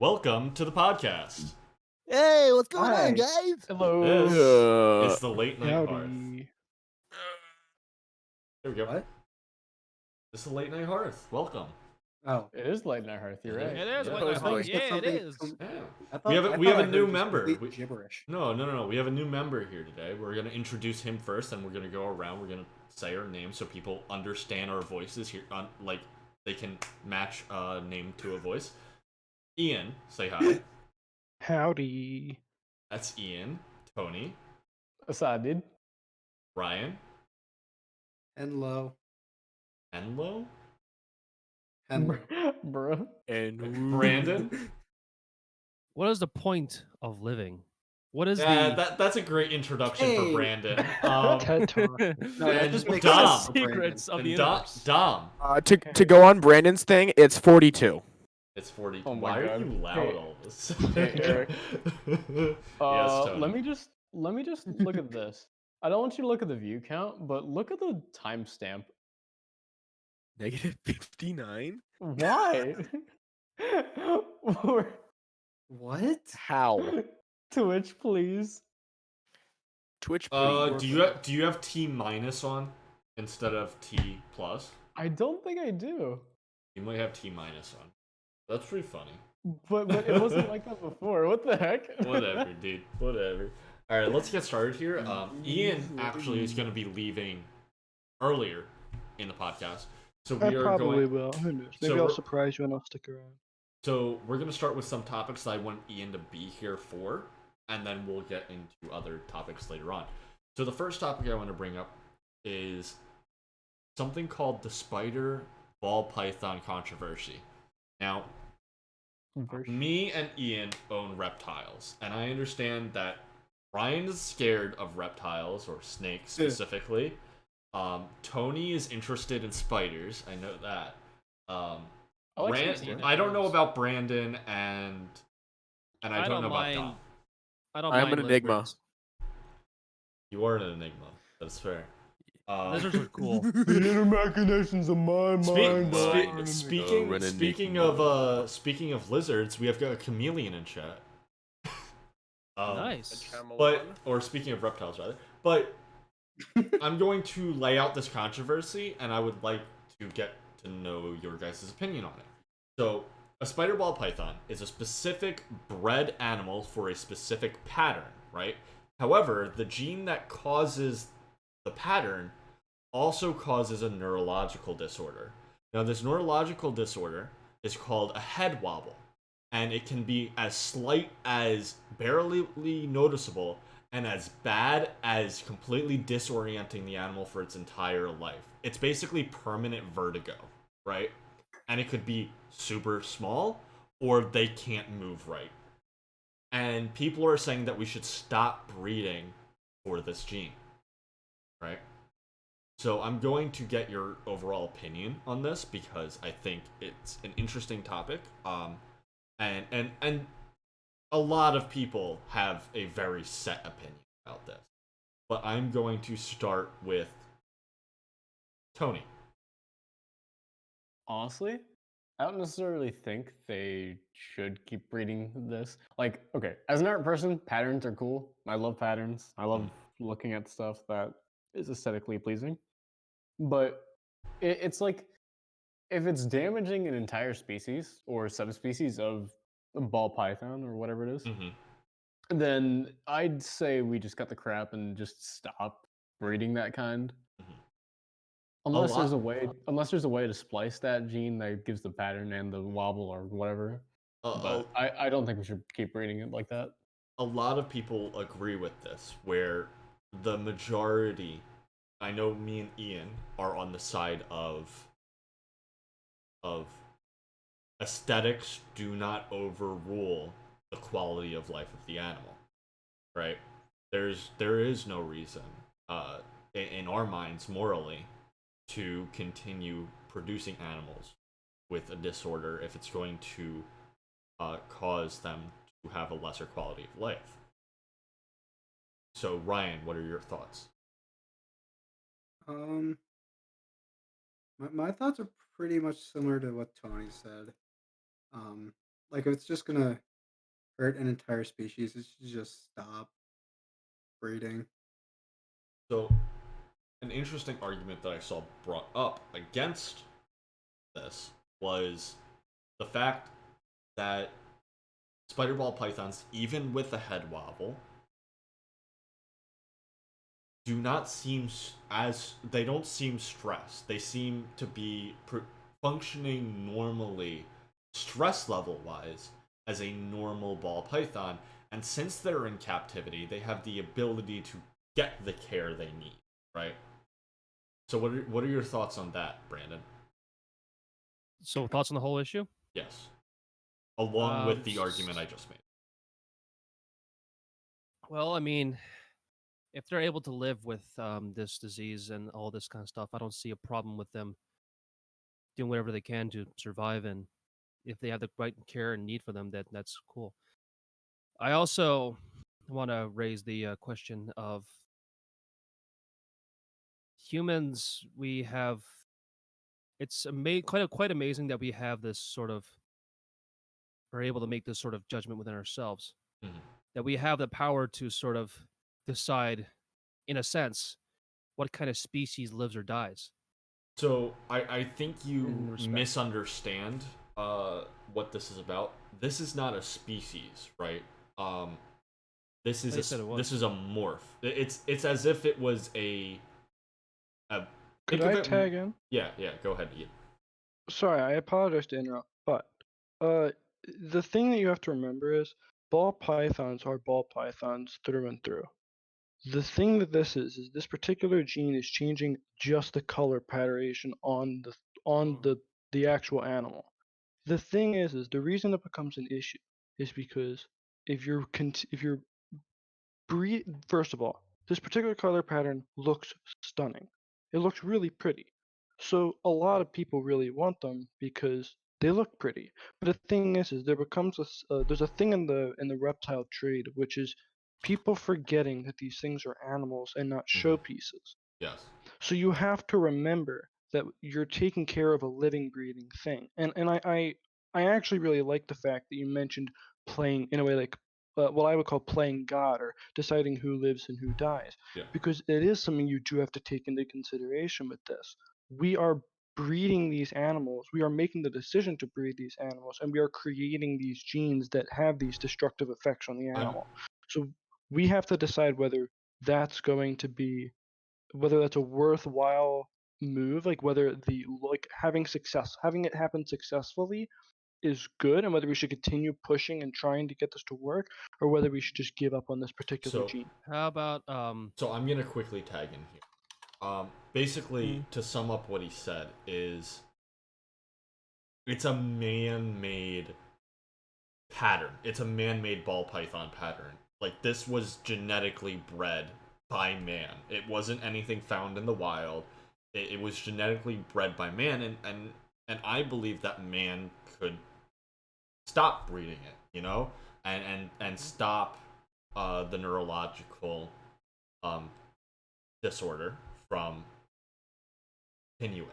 Welcome to the podcast. Hey, what's going Hi. on, guys? Hello. This is the late night hearth. Howdy. There we go. What? This is the late night hearth. Welcome. Oh, It is late night Hearth. You're It right. It is Yeah. late night Supposedly. hearth. Yeah, it is. Yeah. I We have thought a I new heard just member. complete gibberish. No. We have a new member here today. We're gonna introduce him first, and we're gonna go around. We're gonna say our name so people understand our voices here. Like they can match a name to a voice. Ian, say hi. Howdy. That's Ian. Tony. Adhd. Ryan. Hello. Enlo. Hello. Bruh. And Brandon. What is the point of living? What is That's a great introduction for Hey. Brandon. TED Talk. No, that and just makes Dom. sense for Brandon. secrets of the And universe? Dom. to go on Brandon's thing, it's 42. It's 40. Oh my Why are God. you loud Hey. all this? Hey, Eric. Yes, Tony. let me just look at this. I don't want you to look at the view count, but look at the timestamp. Negative 59? Why? Or What? How? Twitch, please. Twitch, please. Do you have T minus on instead of T plus? I don't think I do. You might have T minus on. That's pretty funny. But it wasn't like that before. What the heck? Whatever, dude. Whatever. All right, let's get started here. Ian actually is going to be leaving earlier in the podcast, so we I are probably going. will. Who knows? So Maybe I'll we're- surprise you and I'll stick around. So we're gonna start with some topics that I want Ian to be here for, and then we'll get into other topics later on. So the first topic I want to bring up is something called the spider ball python controversy. Now, me and Ian own reptiles, and I understand that Ryan is scared of reptiles or snakes specifically. Tony is interested in spiders. I know that. I like some I don't know about Brandon and I don't know about Dom. I don't I'm mind an enigma. lizards. You are an enigma. That's fair. Lizards are cool. The inner machinations of my mind. Speaking of lizards, we have got a chameleon in chat. Nice. Or speaking of reptiles rather. But I'm going to lay out this controversy, and I would like to get to know your guys' opinion on it. So, a spider ball python is a specific bred animal for a specific pattern, right? However, the gene that causes the pattern also causes a neurological disorder. Now, this neurological disorder is called a head wobble, and it can be as slight as barely noticeable and as bad as completely disorienting the animal for its entire life. It's basically permanent vertigo, right? And it could be super small, or they can't move right. And people are saying that we should stop breeding for this gene, right? So I'm going to get your overall opinion on this because I think it's an interesting topic. And a lot of people have a very set opinion about this. But I'm going to start with Tony. Honestly, I don't necessarily think they should keep breeding this. Like, okay, as an art person, patterns are cool. I love patterns. I love looking at stuff that is aesthetically pleasing. But it's like, if it's damaging an entire species or subspecies of a ball python or whatever it is, then I'd say we just cut the crap and just stop breeding that kind. Unless there's a way to splice that gene that gives the pattern and the wobble or whatever. But I don't think we should keep breeding it like that. A lot of people agree with this, where the majority, I know me and Ian are on the side of aesthetics do not overrule the quality of life of the animal, right? There is no reason, in our minds, morally, to continue producing animals with a disorder if it's going to cause them to have a lesser quality of life. So, Ryan, what are your thoughts? My thoughts are pretty much similar to what Tony said. Like, if it's just gonna hurt an entire species, it should just stop breeding. So, an interesting argument that I saw brought up against this was the fact that spider ball pythons, even with a head wobble, do not seem as they don't seem stressed. They seem to be functioning normally, stress level wise, as a normal ball python. And since they're in captivity, they have the ability to get the care they need, right? So what are your thoughts on that, Brandon? So thoughts on the whole issue? Yes. Along with the argument I just made. Well, I mean, if they're able to live with this disease and all this kind of stuff, I don't see a problem with them doing whatever they can to survive. And if they have the right care and need for them, that's cool. I also want to raise the question of humans. We have it's quite amazing that we have this sort of are able to make this sort of judgment within ourselves. Mhm. That we have the power to sort of decide, in a sense, what kind of species lives or dies. So I think you In respect. misunderstand what this is about. This is not a species, right? This is They said it was. this is a morph. It's as if it was a Could think of I it- tag in? Yeah, go ahead, Ian. Sorry, I apologize to interrupt, but uh, the thing that you have to remember is ball pythons are ball pythons through and through. The thing that this is this particular gene is changing just the color patternation on the actual animal. The thing is the reason it becomes an issue is because if you're first of all, this particular color pattern looks stunning. It looks really pretty. So a lot of people really want them because they look pretty. But the thing is there becomes there's a thing in the reptile trade which is people forgetting that these things are animals and not showpieces. Yes. So you have to remember that you're taking care of a living, breathing thing. And I actually really like the fact that you mentioned playing in a way like what I would call playing God or deciding who lives and who dies. Yeah. Because it is something you do have to take into consideration with this. We are breeding these animals. We are making the decision to breed these animals, and we are creating these genes that have these destructive effects on the animal. So we have to decide whether that's going to be whether that's a worthwhile move, like whether having it happen successfully is good, and whether we should continue pushing and trying to get this to work, or whether we should just give up on this particular So gene. How about So I'm gonna quickly tag in here. Basically, to sum up what he said is, it's a man-made pattern. It's a man-made ball python pattern. Like, this was genetically bred by man. It wasn't anything found in the wild. It was genetically bred by man, and I believe that man could stop breeding it, you know, and stop the neurological disorder from continuing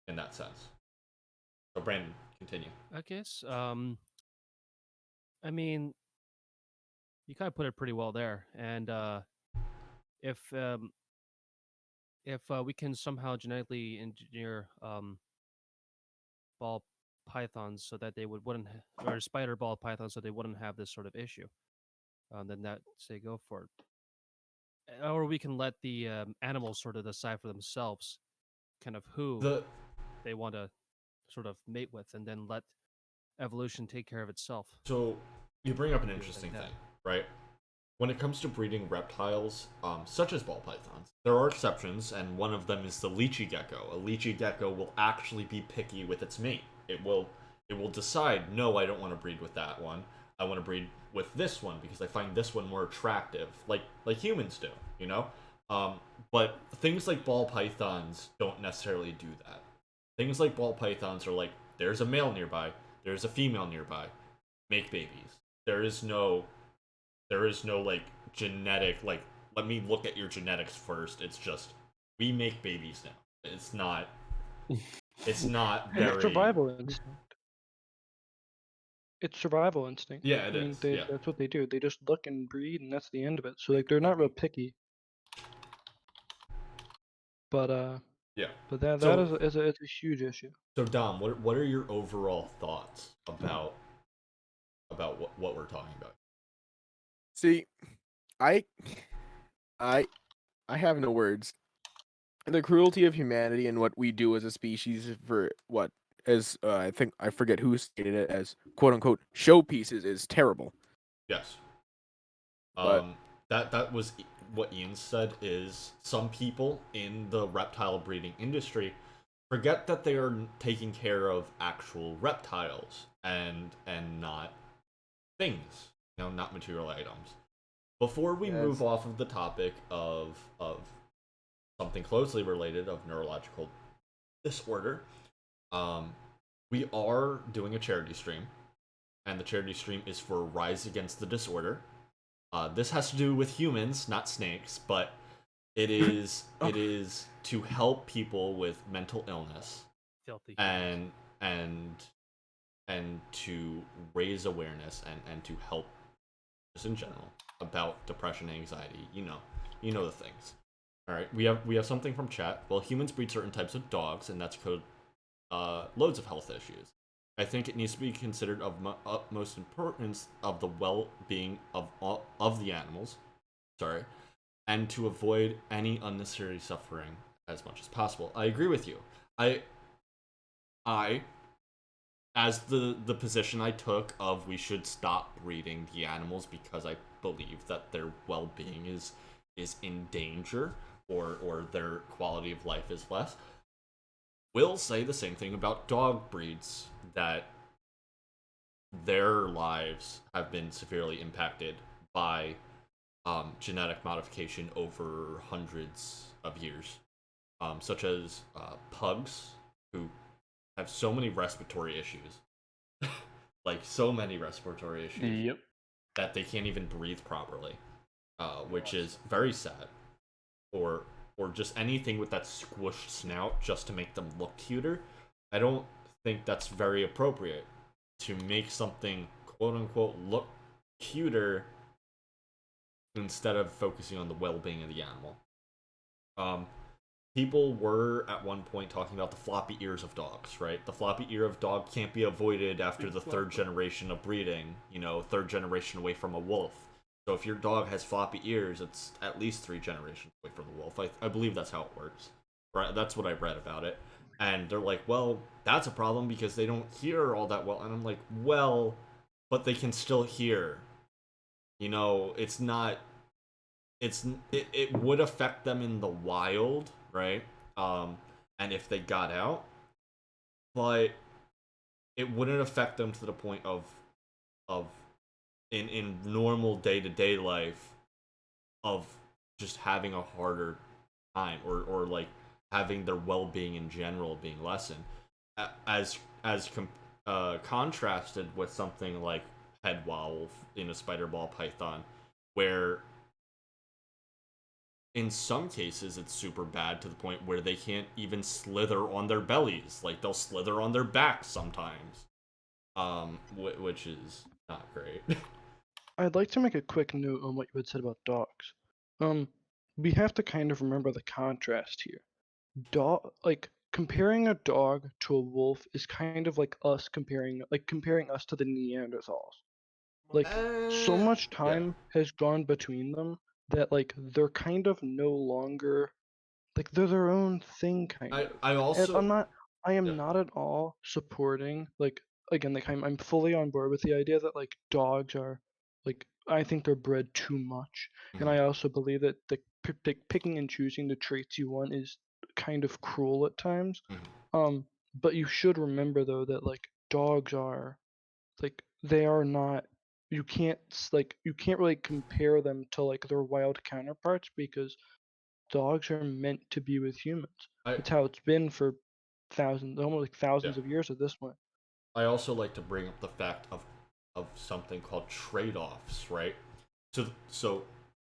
in that sense. So Brandon, continue. I guess I mean, you kind of put it pretty well there. And if we can somehow genetically engineer ball pythons so that they wouldn't or spider ball pythons so they wouldn't have this sort of issue, then that say go for it. Or we can let the animals sort of decide for themselves, kind of who they want to sort of mate with, and then let evolution take care of itself. So you bring up an Do it interesting like that. thing, right? When it comes to breeding reptiles, such as ball pythons, there are exceptions, and one of them is the Lychee Gecko. A Lychee Gecko will actually be picky with its mate. It will decide, no, I don't want to breed with that one. I want to breed with this one because I find this one more attractive, like humans do, you know. But things like ball pythons don't necessarily do that. Things like ball pythons are like, there's a male nearby, there's a female nearby, make babies. There is no like genetic, like, let me look at your genetics first. It's just, we make babies now. It's not very Survival instinct. it's survival instinct. Yeah, it I mean, is, they yeah. that's what they do. They just look and breed, and that's the end of it. So like they're not real picky. But Yeah. but that So- is a huge issue. So Dom, what are your overall thoughts about what we're talking about? See, I I have no words. The cruelty of humanity and what we do as a species for what as I think I forget who stated it as quote unquote showpieces is terrible. Yes. But- That was what Ian said. Is some people in the reptile breeding industry forget that they are taking care of actual reptiles and not things, not material items. Before we Yes. move off of the topic of something closely related of neurological disorder, we are doing a charity stream, and the charity stream is for Rise Against the Disorder. This has to do with humans, not snakes, but it is Oh. it is to help people with mental illness Filthy. humans. and to raise awareness and to help just in general about depression, anxiety, you know the things. All right, we have something from chat. Well, humans breed certain types of dogs, and that's code loads of health issues. I think it needs to be considered of utmost importance of the well-being of the animals. Sorry, and to avoid any unnecessary suffering as much as possible. I agree with you. I as the position I took of we should stop breeding the animals because I believe that their well-being is in danger or their quality of life is less. Will say the same thing about dog breeds, that their lives have been severely impacted by genetic modification over hundreds of years, such as pugs who have so many respiratory issues, like so many respiratory issues Yep. that they can't even breathe properly, which is very sad. Or just anything with that squished snout just to make them look cuter. I don't think that's very appropriate to make something quote unquote look cuter instead of focusing on the well-being of the animal. People were at one point talking about the floppy ears of dogs, right? The floppy ear of dog can't be avoided after the third generation of breeding, third generation away from a wolf. So if your dog has floppy ears, it's at least 3 generations away from the wolf. I believe that's how it works. Right? That's what I read about it. And they're like, well, that's a problem because they don't hear all that well. And I'm like, well, but they can still hear. It's not... It would affect them in the wild, right? And if they got out, but it wouldn't affect them to the point of in normal day-to-day life of just having a harder time or like having their well-being in general being lessened, as contrasted with something like head wolf in a spider ball python, where in some cases it's super bad to the point where they can't even slither on their bellies. Like they'll slither on their backs sometimes, which is not great. I'd like to make a quick note on what you had said about dogs. We have to kind of remember the contrast here. Comparing a dog to a wolf is kind of like us comparing us to the Neanderthals. Like so much Yeah. time has gone between them that like they're kind of no longer like they're their own thing kind of. I And also I am Yeah. not at all supporting I'm fully on board with the idea that like dogs are I think they're bred too much, and I also believe that picking and choosing the traits you want is kind of cruel at times. But you should remember though that like dogs are they are not you can't really compare them to like their wild counterparts because dogs are meant to be with humans. I It's how it's been for almost like thousands Yeah. of years at this point. I also like to bring up the fact of something called trade-offs, right? So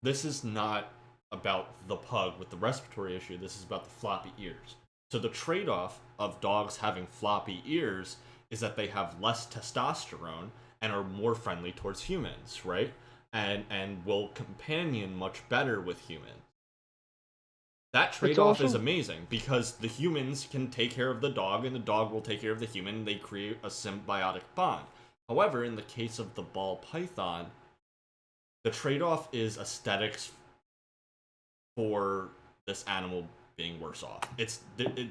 this is not about the pug with the respiratory issue. This is about the floppy ears. So the trade-off of dogs having floppy ears is that they have less testosterone and are more friendly towards humans, right? And will companion much better with humans. That It's trade-off is also amazing because the humans can take care of the dog and the dog will take care of the human. They create a symbiotic bond. However, in the case of the ball python, the trade-off is aesthetics for this animal being worse off.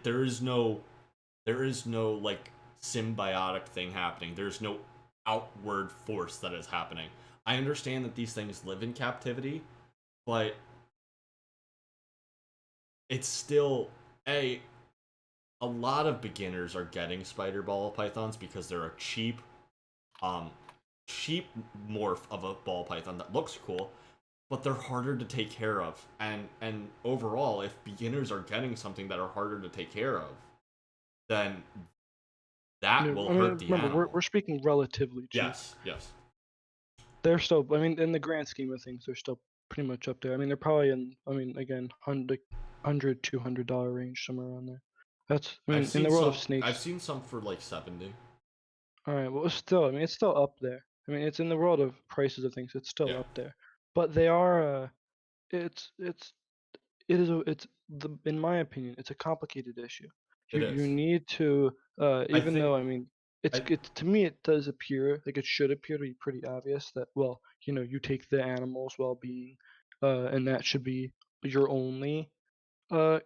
There is no like symbiotic thing happening. There's no outward force that is happening. I understand that these things live in captivity, but it's still a lot of beginners are getting spider ball pythons because they're a um cheap morph of a ball python that looks cool, but they're harder to take care of. And overall, if beginners are getting something that are harder to take care of, then that will I hurt mean, the remember animal. we're speaking relatively cheap. Yes, yes. They're still, I mean, in the grand scheme of things, they're still pretty much up there. I mean, they're probably in, I mean, again, $100 $200 range, somewhere around there. That's, I mean, in the world of I've snakes. seen some for like 70. All right, well, still, I mean, it's still up there. I mean, it's in the world of prices of things, it's still Yeah. up there. But they are, it's it is a it's the in my opinion it's a complicated issue. It You is. need to I even think though I mean I it's to me it does appear like it should appear to be pretty obvious that well you take the animal's well-being and that should be your only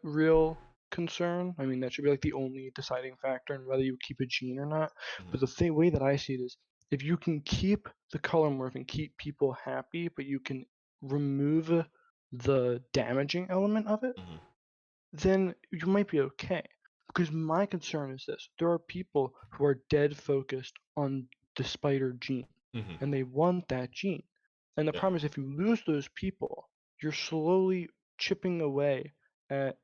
real concern. I mean that should be like the only deciding factor in whether you keep a gene or not. Mhm, But the way that I see it is if you can keep the color morph and keep people happy, but you can remove the damaging element of it, mhm, then you might be okay. Because my concern is this there are people who are dead focused on the spider gene mhm. and they want that gene. And the Yeah, problem is if you lose those people, you're slowly chipping away at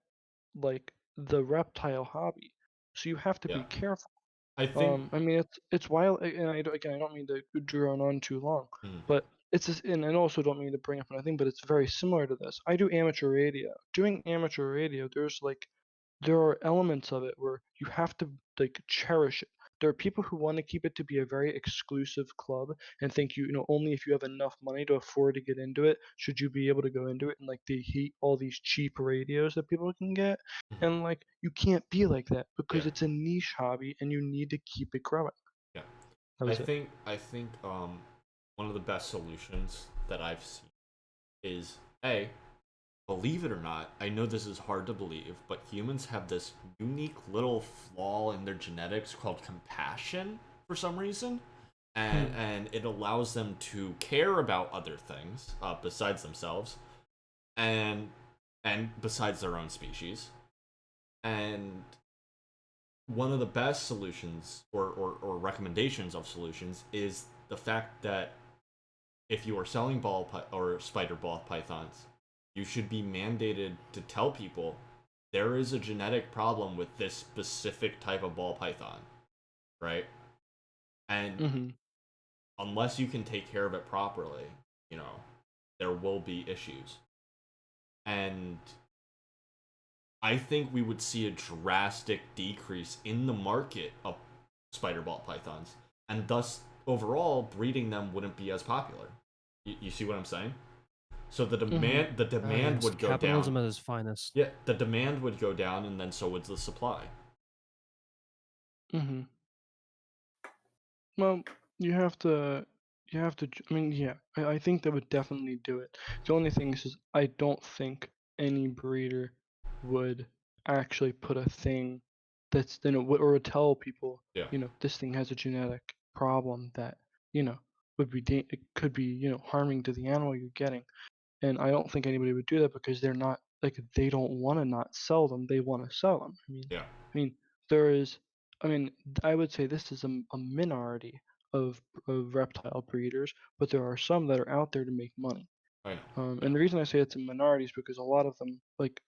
like the reptile hobby. So you have to yeah. be careful. I think I mean it's wild, and again I don't mean to drone on too long, mhm, but it's just, and I also don't mean to bring up anything, but it's very similar to this. I do amateur radio. Doing amateur radio, there are elements of it where you have to like cherish it. There are people who want to keep it to be a very exclusive club and think only if you have enough money to afford to get into it should you be able to go into it, and like they hate all these cheap radios that people can get, mhm. and like you can't be like that Yeah, because it's a niche hobby and you need to keep it growing. yeah. That was it. I think one of the best solutions that I've seen is a believe it or not, I know this is hard to believe, but humans have this unique little flaw in their genetics called compassion for some reason. Hmm. And it allows them to care about other things besides themselves and besides their own species. And one of the best solutions or recommendations of solutions is the fact that if you are selling or spider ball pythons, you should be mandated to tell people there is a genetic problem with this specific type of ball python, right? And Hmm. unless you can take care of it properly, you know, there will be issues. And I think we would see a drastic decrease in the market of spider ball pythons, and thus overall breeding them wouldn't be as popular. You see what I'm saying? So Hmm. the Ah, demand yes, would go capitalism down. at its finest. Yeah, the demand would go down, and then so would the supply. Hmm. Well, you have to, I mean, yeah, I think that would definitely do it. The only thing is I don't think any breeder would actually put a thing that's, or would tell people, Yeah. this thing has a genetic problem that, it could be, harming to the animal you're getting. And I don't think anybody would do that because they're not like they don't want to not sell them. They want to sell them. Yeah. I mean, there is. I mean, I would say this is a minority of reptile breeders, but there are some that are out there to make money. I know. I And know. the reason I say it's a minority is because a lot of them, like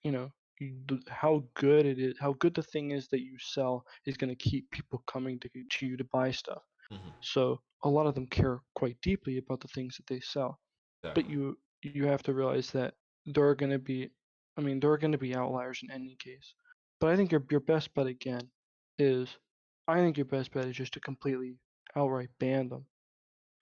how good it is, how good the thing is that you sell is going to keep people coming to you to buy stuff. Mhm. So a lot of them care quite deeply about the things that they sell, but Exactly. you have to realize that there are going to be I mean there are going to be outliers in any case. But I think your best bet again is I think your best bet is just to completely outright ban them.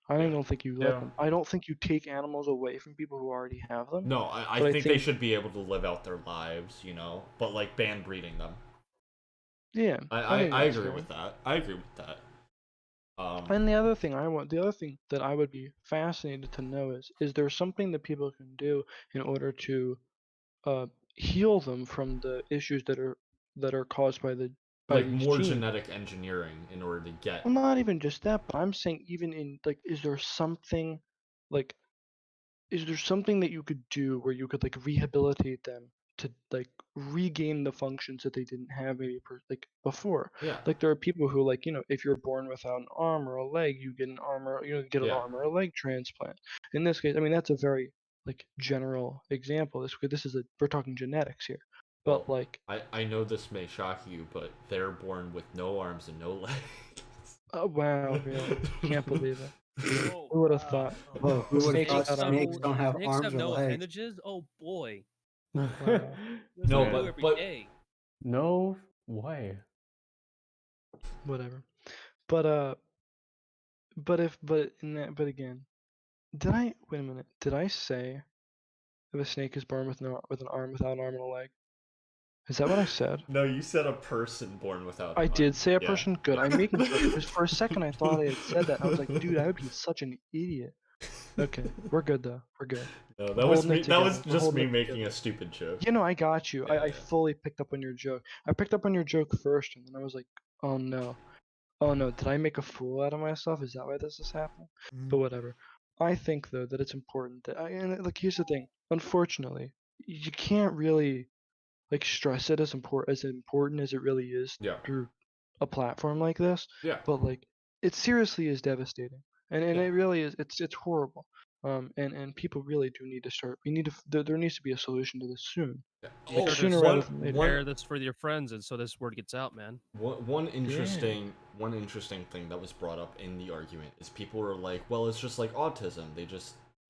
I Yeah. don't think you let them. I don't think you take animals away from people who already have them. No, I But I think they think- should be able to live out their lives, you know, but like ban breeding them. Yeah, I think that's agree fair. with that. I agree with that. And the other thing that I would be fascinated to know is there something that people can do in order to heal them from the issues that are caused by like these more genes? genetic engineering in order to get. Well, not even just that, but I'm saying even in like, is there something like, is there something that you could do where you could like rehabilitate them to like regain the functions that they didn't have maybe like before? Yeah. Like there are people who like, if you're born without an arm or a leg, you get an arm or get an Yeah. arm or a leg transplant. In this case, I mean that's a very like general example. We're talking genetics here. But Well, like, I know this may shock you, but they're born with no arms and no legs. oh wow, really? Can't believe it. Oh, Who would have thought? Whoa, who would have Snakes thought without snakes don't have snakes arms have or no legs? appendages? Oh boy. Wow. That's No, what we do but- every but- day. No way. Whatever. But but again, wait a minute? Did I say if a snake is born with an arm without an arm and a leg? Is that what I said? No, you said a person born without. I an did arm. say a Yeah. person. Good. I'm making sure because for a second I thought I had said that. I was like, dude, I would be such an idiot. Okay, we're good though. We're good. No, We're that was holding it me. That was together. We're just holding me it making together. a stupid joke. I got you. Yeah, I yeah. fully picked up on your joke. I picked up on your joke first, and then I was like, oh no. Oh no, did I make a fool out of myself? Is that why this is happening? But whatever. I think though that it's important that and like here's the thing. Unfortunately, you can't really like stress it as important as it really is Yeah. through a platform like this. Yeah. But like it seriously is devastating. And Yeah. it really is it's horrible. And people really do need to start. There needs to be a solution to this soon. Yeah. Be Like, sure sooner to rather than later. share this with your friends, and so this word gets out, man. One interesting thing that was brought up in the argument is people were like, well, it's just like autism.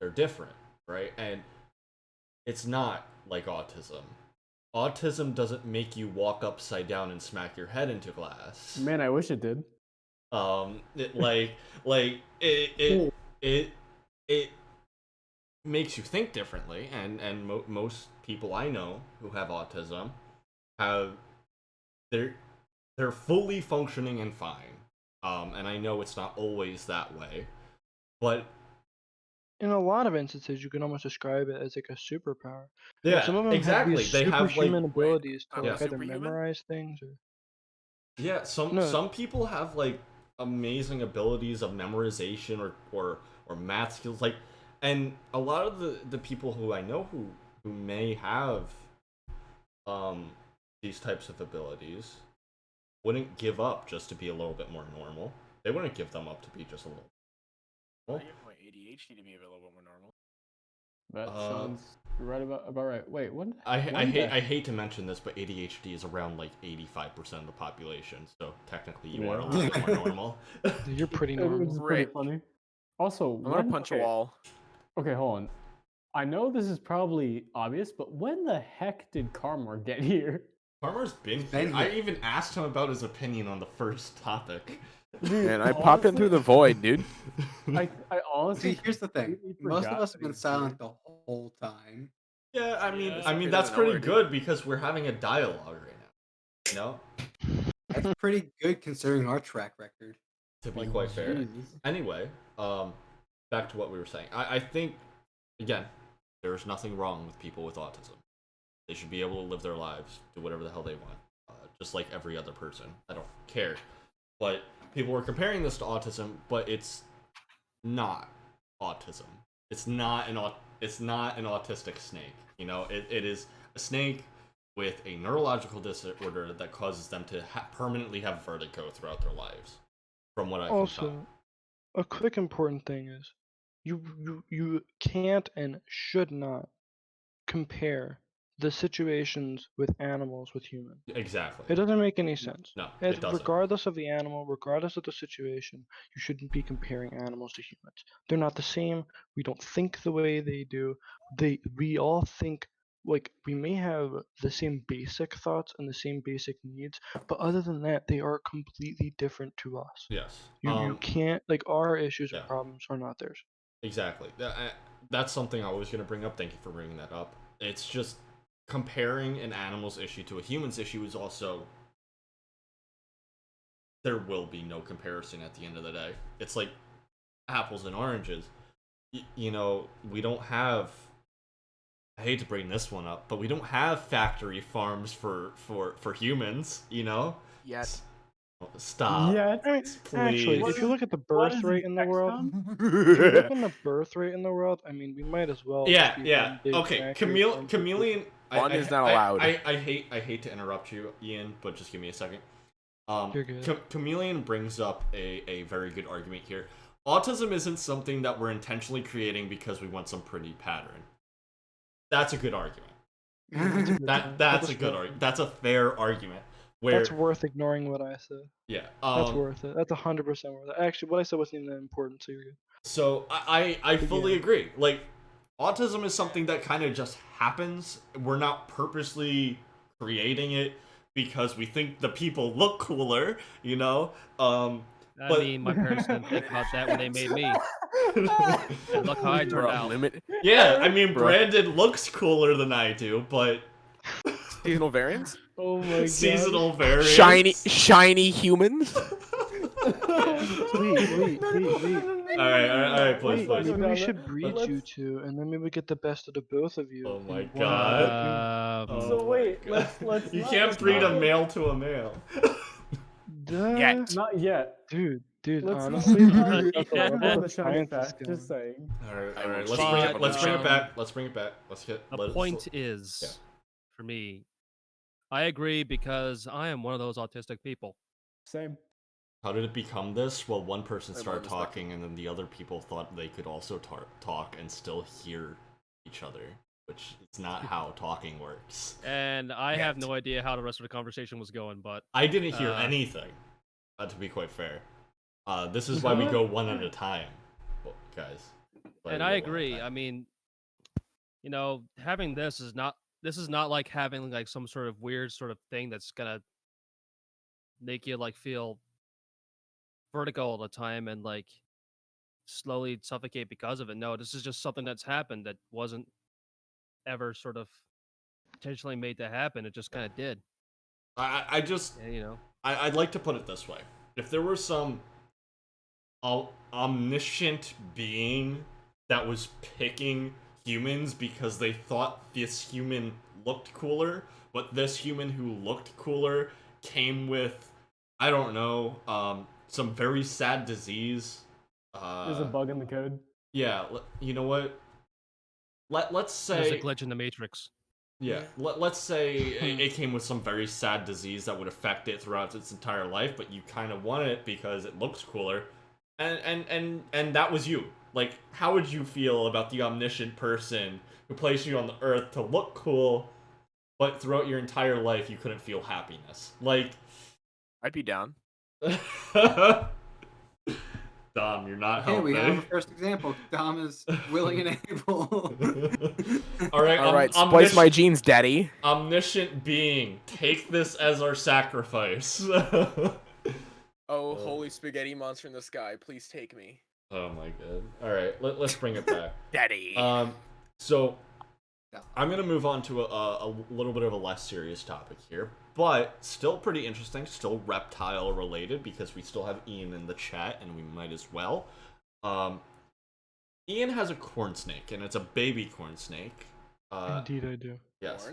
They're different, right? And it's not like autism. Autism doesn't make you walk upside down and smack your head into glass. Man, I wish it did. It makes you think differently, and most people I know who have autism they're fully functioning and fine. And I know it's not always that way, but In a lot of instances, you can almost describe it as like a superpower. yeah, Some of them exactly. have these They have superhuman like abilities to I'm like a either superhuman? memorize things or. yeah, No. some people have like amazing abilities of memorization or math skills, like, and a lot of the people who I know who may have these types of abilities wouldn't give up just to be a little bit more normal. They wouldn't give them up to be just a little. I give my ADHD to be a little bit more normal. That sounds about right. Wait, what? I when hate the- I hate to mention this, but ADHD is around like 85% of the population, so technically you are a Yeah. little bit more normal. You're pretty Which normal. is pretty Right. funny. Also, I'm gonna when- punch okay, a wall. Okay, hold on. I know this is probably obvious, but when the heck did Carmor get here? Farmer's been He's here. been I here. even asked him about his opinion on the first topic. Dude, Man, I popped in through the void, dude. I honestly See, here's the thing. completely Most of forgot us have that he been was silent here. the whole time. Yeah, I Yeah. mean Appeared that's out of pretty nowhere, dude. good because we're having a dialogue right now. You know, That's pretty good considering our track record. to be Like, quite fair. Jesus. Anyway, back to what we were saying. I think again, there's nothing wrong with people with autism. They should be able to live their lives, do whatever the hell they want, just like every other person. I don't care. But people were comparing this to autism, but it's not autism. It's not an autistic snake. You know, it is a snake with a neurological disorder that causes them to permanently have vertigo throughout their lives. From what I can tell. Also, a quick important thing is, you can't and should not compare the situations with animals with humans. Exactly. It doesn't make any sense. No, And it doesn't. regardless of the animal, regardless of the situation, you shouldn't be comparing animals to humans. They're not the same. We don't think the way they do. We all think like we may have the same basic thoughts and the same basic needs, but other than that, they are completely different to us. Yes. You can't, like, our issues or yeah. problems are not theirs. Exactly. That's something I was going to bring up. Thank you for bringing that up. It's just comparing an animal's issue to a human's issue is also, there will be no comparison at the end of the day. It's like apples and oranges. You know, we don't have, I hate to bring this one up, but we don't have factory farms for humans, you know? Yet. Stop. Yeah. I mean, actually, Please. if you look at the What birth is rate this, in the world, XCOM? if you look in the birth rate in the world, I mean, we might as well. Yeah, just be yeah. one big Okay, factory farm for chameleon. One is not allowed. I hate to interrupt you, Ian, but just give me a second. You're good. Chameleon brings up a very good argument here. Autism isn't something that we're intentionally creating because we want some pretty pattern. That's a good argument. That's a good argument. That's a fair argument. Where That's worth ignoring what I said. yeah, That's worth it. That's 100% worth it. Actually, what I said wasn't even that important, so you're good. So I fully yeah. agree. Like, autism is something that kind of just happens. We're not purposely creating it because we think the people look cooler, you know? I But- mean, my parents didn't think about that when they made me. And look how I turned out. Yeah, I mean, Bro. Brandon looks cooler than I do, but Seasonal variants? Oh my god. seasonal variants. Shiny humans? Wait. All right, Wait, please. maybe we Let's- should breed you two, and then maybe we get the best of the both of you. Oh in my one god. vacuum. Oh So my wait, God. let's You not- can't let's breed a not- male to a male. Duh. Yet. Not yet. Dude, Let's honestly, not- that's Yeah. all Above the the shiny scientists fact, just going. saying. All right, I will let's change bring it it. on Let's the bring it channel. back. Let's bring it back. Let's get. The let's- point is, yeah. for me, I agree because I am one of those autistic people. Same. How did it become this? Well, one person I'm started on the spectrum. talking, and then the other people thought they could also talk and still hear each other, which is not how talking works. And I have no idea how the rest of the conversation was going, but I didn't hear Uh, anything, to be quite fair. This is why we go one at a time, guys. Why and we I go one at a agree. time. I mean, you know, having this is not like having like some sort of weird sort of thing that's gonna make you like feel vertigo all the time and like slowly suffocate because of it. No, this is just something that's happened that wasn't ever sort of intentionally made to happen. It just kind of did. I just And, you know, I'd like to put it this way: if there were some omniscient being that was picking humans because they thought this human looked cooler, but this human who looked cooler came with, I don't know, some very sad disease. There's a bug in the code. Yeah, you know what? Let's there's a say glitch in the matrix. yeah, let's say it came with some very sad disease that would affect it throughout its entire life, but you kind of want it because it looks cooler, and that was you. Like, how would you feel about the omniscient person who placed you on the earth to look cool, but throughout your entire life you couldn't feel happiness? Like, I'd be down. Dom, you're not Hey, helping. we have a first example. Dom is willing and able. All right, All right, splice my genes, daddy. omniscient being, take this as our sacrifice. Oh, holy spaghetti monster in the sky, please take me. Oh my god. Alright, let's bring it back. Daddy. So Yeah. I'm gonna move on to a little bit of a less serious topic here, but still pretty interesting, still reptile related because we still have Ian in the chat and we might as well. Ian has a corn snake and it's a baby corn snake. Indeed, I do. Yes.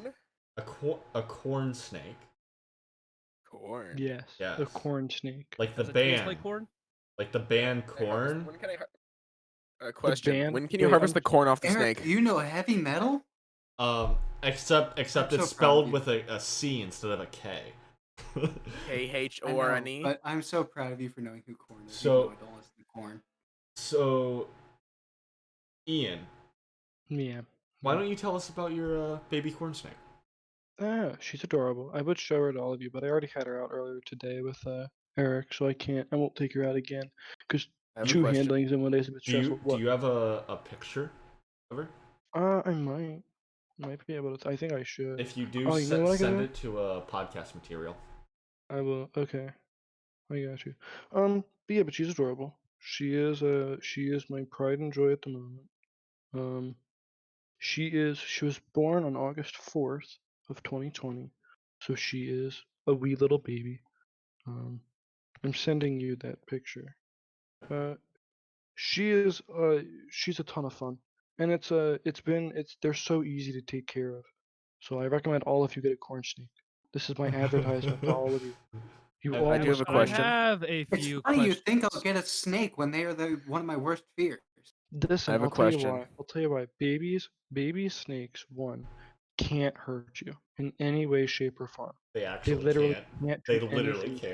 Corn? A corn snake. Corn. Yes. Yes. The corn snake. Like the Does it taste band. like corn? Like the band Can I harvest- corn. When can I question. band- When can you wait, harvest the corn off the Eric, snake? you know heavy metal? Except I'm it's so proud of spelled you. with a C instead of a K. K-H I or know, an E? but I'm so proud of you for knowing who Korn is. So- even though I don't listen to Korn. So, Ian, Yeah. why don't you tell us about your baby corn snake? She's adorable. I would show her to all of you, but I already had her out earlier today with Eric, so I won't take her out again. Because I have a two question. handlings in one day is a bit Do you stressful. do you have a picture of her? I might. Might be able to. I think I should. If you do, Oh, you know what I can send do? it to podcast material. I will. Okay, I got you. But yeah, but she's adorable. She is my pride and joy at the moment. She was born on August 4th of 2020, so she is a wee little baby. I'm sending you that picture. She's a ton of fun, and they're so easy to take care of. So I recommend all of you get a corn snake. This is my advertisement to all of you. You all I do have must a get I one. question. have a It's few funny you questions. think I'll get a snake when they are one of my worst fears. Listen, have a I'll tell you question. why. I'll tell you why. Baby snakes, one, can't hurt you in any way, shape, or form. They They actually literally can't. can't They do literally anything to you.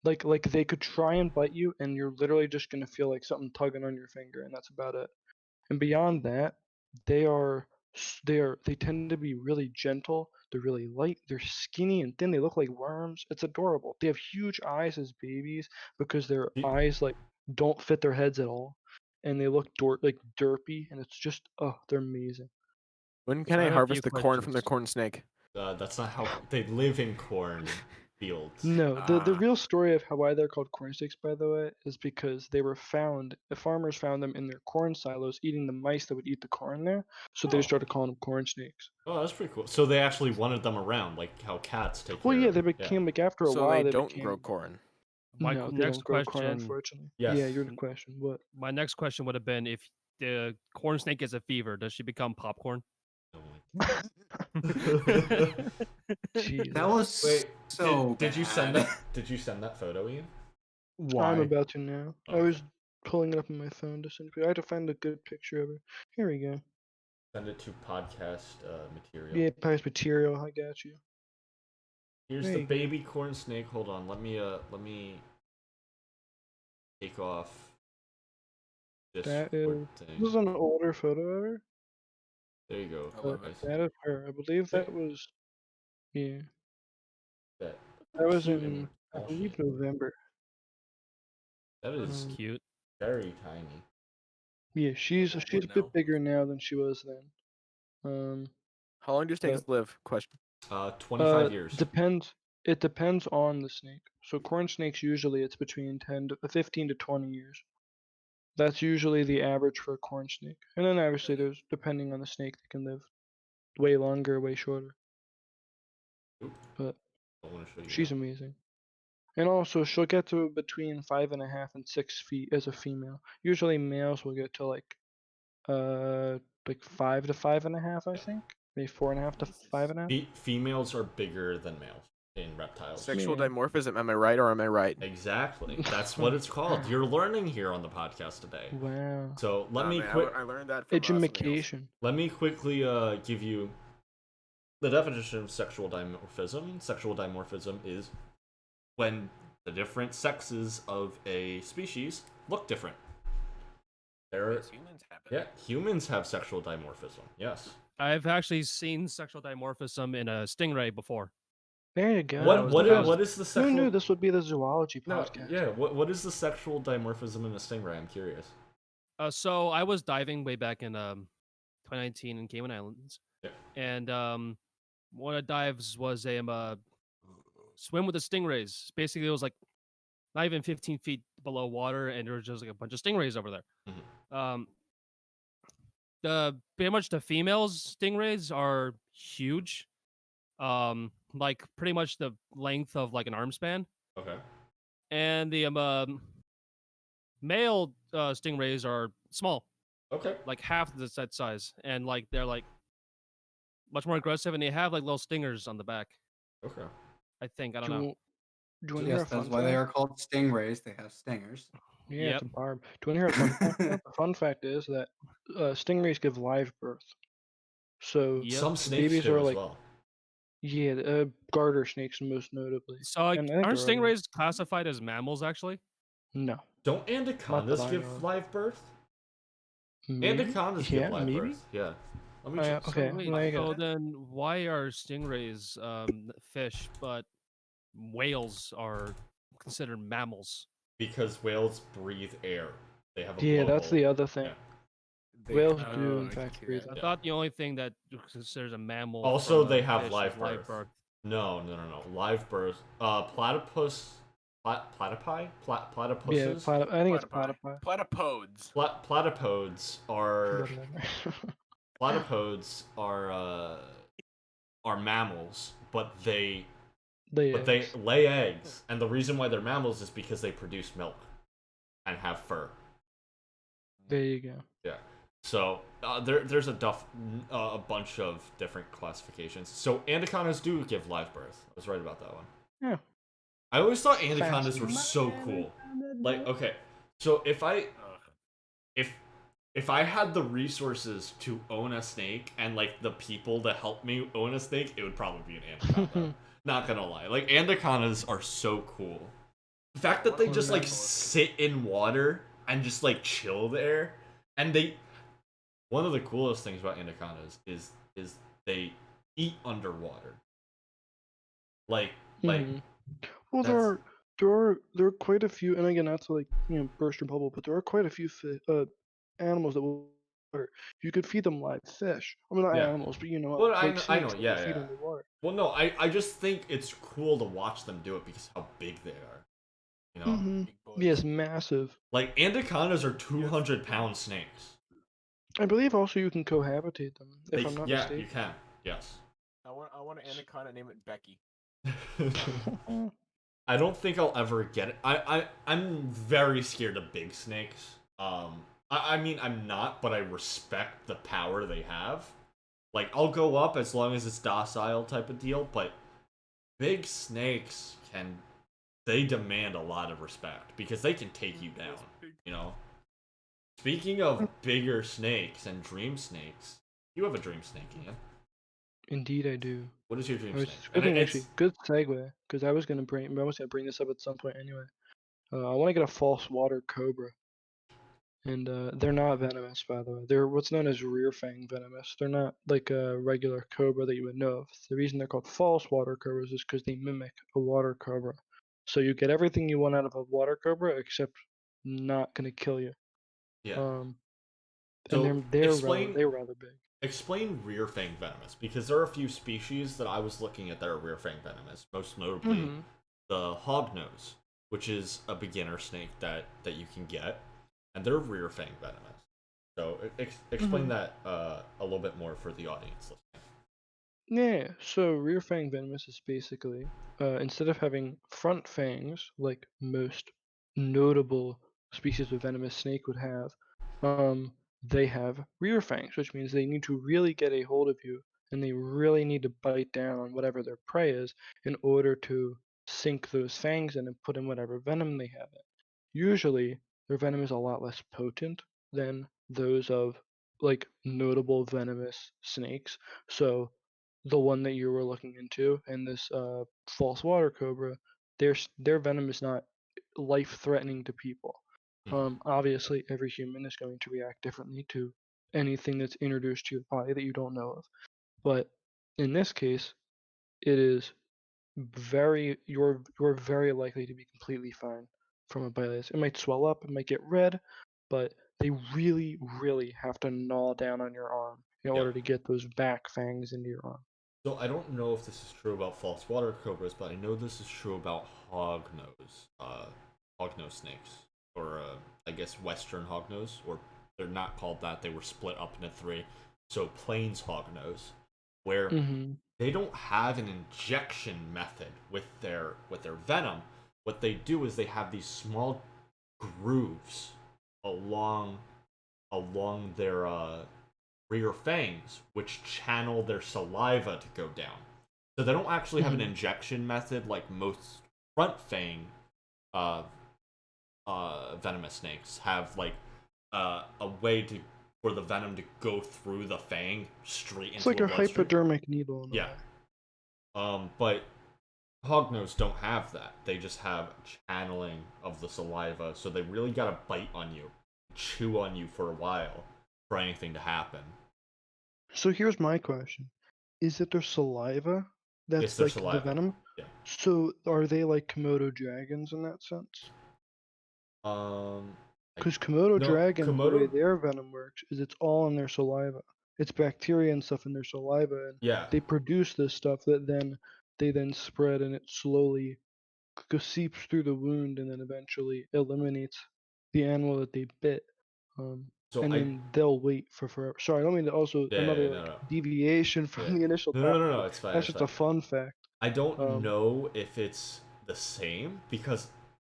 can't. Like they could try and bite you, and you're literally just gonna feel like something tugging on your finger, and that's about it. And beyond that, they tend to be really gentle. They're really light. They're skinny and thin. They look like worms. It's adorable. They have huge eyes as babies because their You- eyes like don't fit their heads at all, and they look like derpy. And it's just they're amazing. When So can I I have a harvest few the corn from the questions. corn snake? That's not how they live in corn fields. No, the Ah. real story of why they're called corn snakes, by the way, is because the farmers found them in their corn silos eating the mice that would eat the corn there, so they Oh. started calling them corn snakes. Oh, that's pretty cool. So they actually wanted them around, like how cats take Well, care yeah, of they them. became like after a So while they they don't grow became corn. no, they Next don't grow corn, question. unfortunately. Yes. Yeah, your Mm. question. What? My next question would have been if the corn snake gets a fever, does she become popcorn? Jesus. That was Wait, so did you send bad. that? Did you send that photo, Ian? I'm Why? about to now. I Okay. was pulling it up on my phone to send you. I had to find a good picture of her. Here we go. Send it to podcast material. Yeah, past material. I got you. Here's There the you go. baby corn snake. Hold on, let me take off this That Discord is. thing. This is an older photo of her. There you go. I love guys. That is her. I believe that was. Yeah, That that was cute in. and I all believe shit. November. That is Cute. very tiny. Yeah, she's what a now? bit bigger now than she was then. How long do snakes But live? Question. 25 years. depends. It depends on the snake. So corn snakes usually it's between 15 to 20 years. That's usually the average for a corn snake. And then obviously there's depending on the snake they can live way longer, way shorter. Oop, But I want to show you. she's now. amazing. And also she'll get to between 5.5 and 6 feet as a female. Usually males will get to like 5 to 5.5, I think. Maybe 4.5 to 5.5. Females are bigger than males in reptiles. Sexual Yeah. dimorphism. Am I right or am I right? Exactly. That's what it's called. You're learning here on the podcast today. Wow. So let me Man, quick. I learned that from somebody else. Edumacation. Let me quickly give you the definition of sexual dimorphism. Sexual dimorphism is when the different sexes of a species look different. Yes, humans have it. Yeah, humans have sexual dimorphism. Yes. I've actually seen sexual dimorphism in a stingray before. There you go. What is the Who sexual? knew this would be the zoology No, podcast? yeah. What is the sexual dimorphism in a stingray? I'm curious. So I was diving way back in 2019 in Cayman Islands, Yeah. and one of the dives was a swim with the stingrays. Basically, it was like not even 15 feet below water, and there was just like a bunch of stingrays over there. Mhm. Pretty much the females stingrays are huge, like pretty much the length of like an arm span, Okay. and the male stingrays are small, Okay. like half that size, and like they're like much more aggressive, and they have like little stingers on the back. Okay. I think I don't Do you, know. do you want to hear a Yes, that's fun why they fact? are called stingrays. They have stingers. Yeah, Yep. it's a barb. Do you want to hear a fun fact? The fun fact is that stingrays give live birth. So Yep. Some the snakes babies do are as like well. garter snakes most notably. So like, And I think aren't there are others. stingrays classified as mammals actually? No, Don't not that anacondas I give know of. live birth? Maybe? Anacondas Yeah, give live maybe. birth. Yeah. Let me Oh, yeah, check. okay. So wait, There you go. so then why are stingrays fish, but whales are considered mammals? Because whales breathe air. They have a Yeah, that's blowhole. the other thing. Yeah. Whales Oh, do, in I can fact, see breathe. that. I Yeah. thought the only thing that considers a mammal. Also, from a they have fish is live birth. No. Live birth. Platypus. Platypi? Yeah, Platypuses? I think it's Platypi. platypi. Platypodes. Platypodes are Whatever. platypodes are mammals, but they Eggs. lay eggs, and the reason why they're mammals is because they produce milk and have fur. There you go. Yeah. So there's a bunch of different classifications. So anacondas do give live birth. I was right about that one. Yeah. I always thought anacondas were Fascinating. so cool. Like, okay, so if I had the resources to own a snake and like the people to help me own a snake, it would probably be an anaconda. Not gonna lie, like anacondas are so cool. The fact that they just like sit in water and just like chill there, and one of the coolest things about anacondas is they eat underwater. Like Mhm. Well, that's there are quite a few, and again, not to like burst your bubble, but there are quite a few animals that will. You could feed them live fish. I mean, not yeah. animals, but Well, like I know, snakes that yeah, will feed yeah. underwater. Well, no, I just think it's cool to watch them do it because how big they are. You know, Mm-hmm. Big boys. Yes, massive. like anacondas are 200-pound snakes. I believe also you can cohabitate them, if I'm not Yeah, mistaken. you can. Yes. I want an anaconda, name it Becky. I don't think I'll ever get it. I'm very scared of big snakes. I mean I'm not, but I respect the power they have. Like I'll go up as long as it's docile type of deal, but big snakes they demand a lot of respect because they can take you down, you know? Speaking of bigger snakes and dream snakes, you have a dream snake, Ian. Indeed, I do. What is your dream I was snake? good thing, actually, good segue, because I was gonna bring this up at some point anyway. I want to get a false water cobra, and they're not venomous, by the way. They're what's known as rear fang venomous. They're not like a regular cobra that you would know of. The reason they're called false water cobras is because they mimic a water cobra. So you get everything you want out of a water cobra, except not gonna kill you. Yeah. And So they're rather big. explain rear fang venomous because there are a few species that I was looking at that are rear fang venomous. Most notably, the hognose, which is a beginner snake that you can get, and they're rear fang venomous. So explain that a little bit more for the audience listening. Yeah, so rear fang venomous is basically instead of having front fangs like most notable species of venomous snake would have, um, they have rear fangs, which means they need to really get a hold of you and they really need to bite down on whatever their prey is in order to sink those fangs in and put in whatever venom they have in. Usually, their venom is a lot less potent than those of like notable venomous snakes. So the one that you were looking into and this false water cobra, their venom is not life-threatening to people. Obviously, every human is going to react differently to anything that's introduced to your body that you don't know of. But in this case, it is you're very likely to be completely fine from a bite like this. It might swell up, it might get red, but they really, really have to gnaw down on your arm in Yeah. order to get those back fangs into your arm. So I don't know if this is true about false water cobras, but I know this is true about hognose snakes, or I guess Western hognose, or they're not called that. They were split up into three. So plains hognose, where they don't have an injection method with their venom. What they do is they have these small grooves along their rear fangs, which channel their saliva to go down. So they don't actually have an injection method like most front fang venomous snakes have, like a way for the venom to go through the fang straight into It's like the a bloodstream. hypodermic needle in a Yeah. way. But hognose don't have that. They just have channeling of the saliva, so they really gotta bite on you, chew on you for a while for anything to happen. So here's my question. Is it their saliva It's that's their like the saliva. venom? Yeah. So are they like Komodo dragons in that sense? Because Komodo no, dragons, the way Komodo. their venom works is it's all in their saliva. It's bacteria and stuff in their saliva, and Yeah. they produce this stuff that they then spread, and it slowly seeps through the wound, and then eventually eliminates the animal that they bit. So And I. then they'll wait for forever. Sorry, I don't mean to also Yeah. another No. like No. deviation from Yeah. the initial No. No. topic. No. No. But It's fine. that's It's just fine. a fun fact. I don't know if it's the same because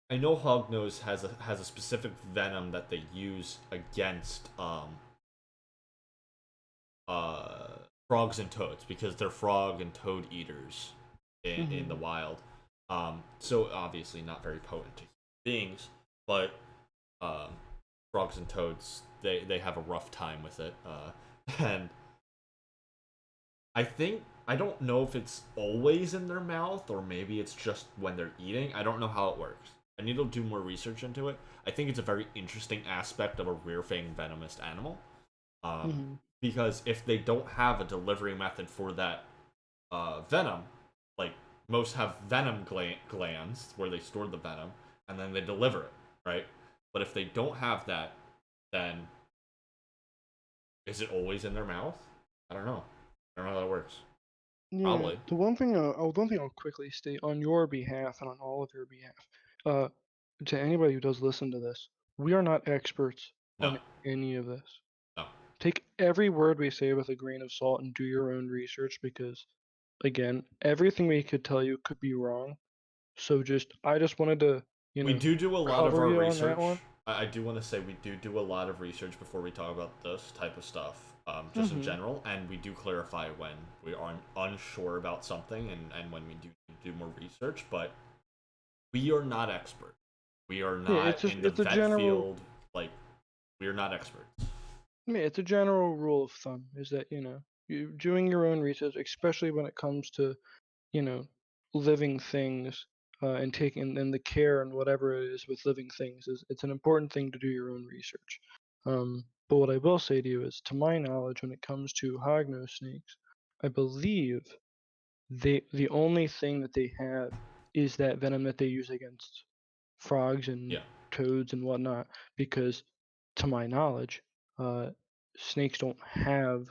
I know Hognose has a specific venom that they use against frogs and toads because they're frog and toad eaters in the wild. So obviously not very potent to beings, but um, frogs and toads they have a rough time with it. And I don't know if it's always in their mouth or maybe it's just when they're eating. I don't know how it works. I need to do more research into it. I think it's a very interesting aspect of a rear fang venomous animal. Because if they don't have a delivery method for that venom, like most have venom glands where they store the venom and then they deliver it, right? But if they don't have that, then is it always in their mouth? I don't know. I don't know how that works. Yeah, Probably. the one thing I'll quickly state on your behalf and on all of your behalf, uh, to anybody who does listen to this, we are not experts No. on any of this. No. Take every word we say with a grain of salt and do your own research because, again, everything we could tell you could be wrong. So I just wanted to, We do a lot of cover our you on that research. one. I do want to say we do a lot of research before we talk about this type of stuff, just in general, and we do clarify when we are unsure about something and when we do more research. But we are not experts. We are Yeah, not in the it's a vet general. field. Like we are not experts. Yeah, it's a general rule of thumb is that you doing your own research, especially when it comes to you know, living things and taking and the care and whatever it is with living things is it's an important thing to do your own research. But what I will say to you is, to my knowledge, when it comes to hognose snakes, I believe the only thing that they have is that venom that they use against frogs and Yeah. toads and whatnot. Because, to my knowledge, snakes don't have,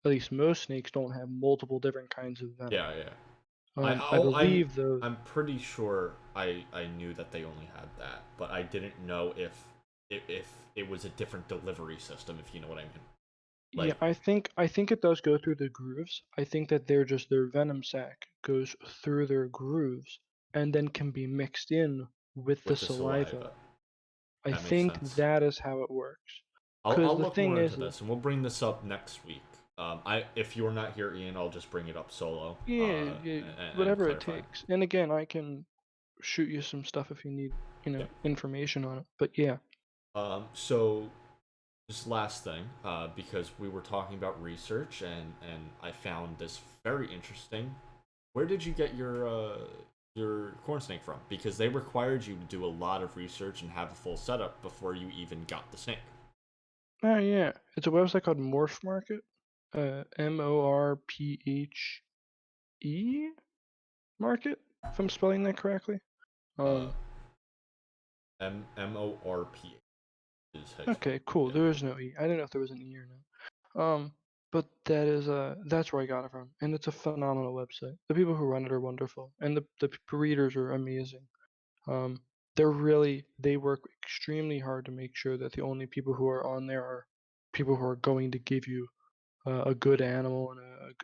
at least most snakes don't have multiple different kinds of venom. Yeah. Yeah. I believe those. I'm pretty sure I knew that they only had that, but I didn't know if it was a different delivery system. If you know what I mean. Yeah, Like I think it does go through the grooves. I think that their venom sac goes through their grooves and then can be mixed in with the with the saliva. saliva. I That makes think sense. that is how it works. Because I'll the look thing more into is, this, and we'll bring this up next week. If you're not here, Ian, I'll just bring it up solo. yeah, And whatever it clarify. takes. And again, I can shoot you some stuff if you need, Yeah. information on it. But yeah. So this last thing, because we were talking about research, and I found this very interesting. Where did you get your corn snake from? Because they required you to do a lot of research and have a full setup before you even got the snake. Oh yeah, it's a website called Morph Market. MORPHE Market, if I'm spelling that correctly. Uh, MORP is how you spell Okay, it. cool. Yeah. There is no E. I didn't know if there was an E or no. But that's where I got it from, and it's a phenomenal website. The people who run it are wonderful, and the breeders are amazing. Um, they work extremely hard to make sure that the only people who are on there are people who are going to give you a good animal and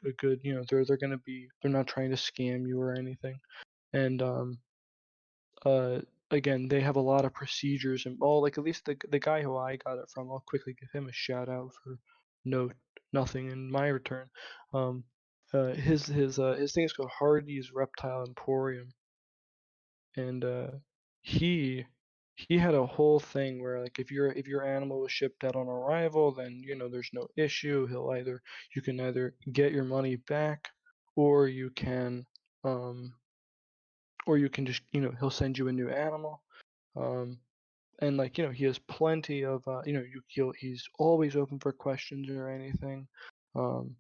a good, they're not trying to scam you or anything. And uh, again, they have a lot of procedures and all. Like, at least the guy who I got it from, I'll quickly give him a shout out for no nothing in my return. Um, his thing is called Hardy's Reptile Emporium, and he had a whole thing where, like, if your animal was shipped out on arrival, then there's no issue. You can either get your money back, or um you can just, he'll send you a new animal. um and, like, he has plenty of he's always open for questions or anything. um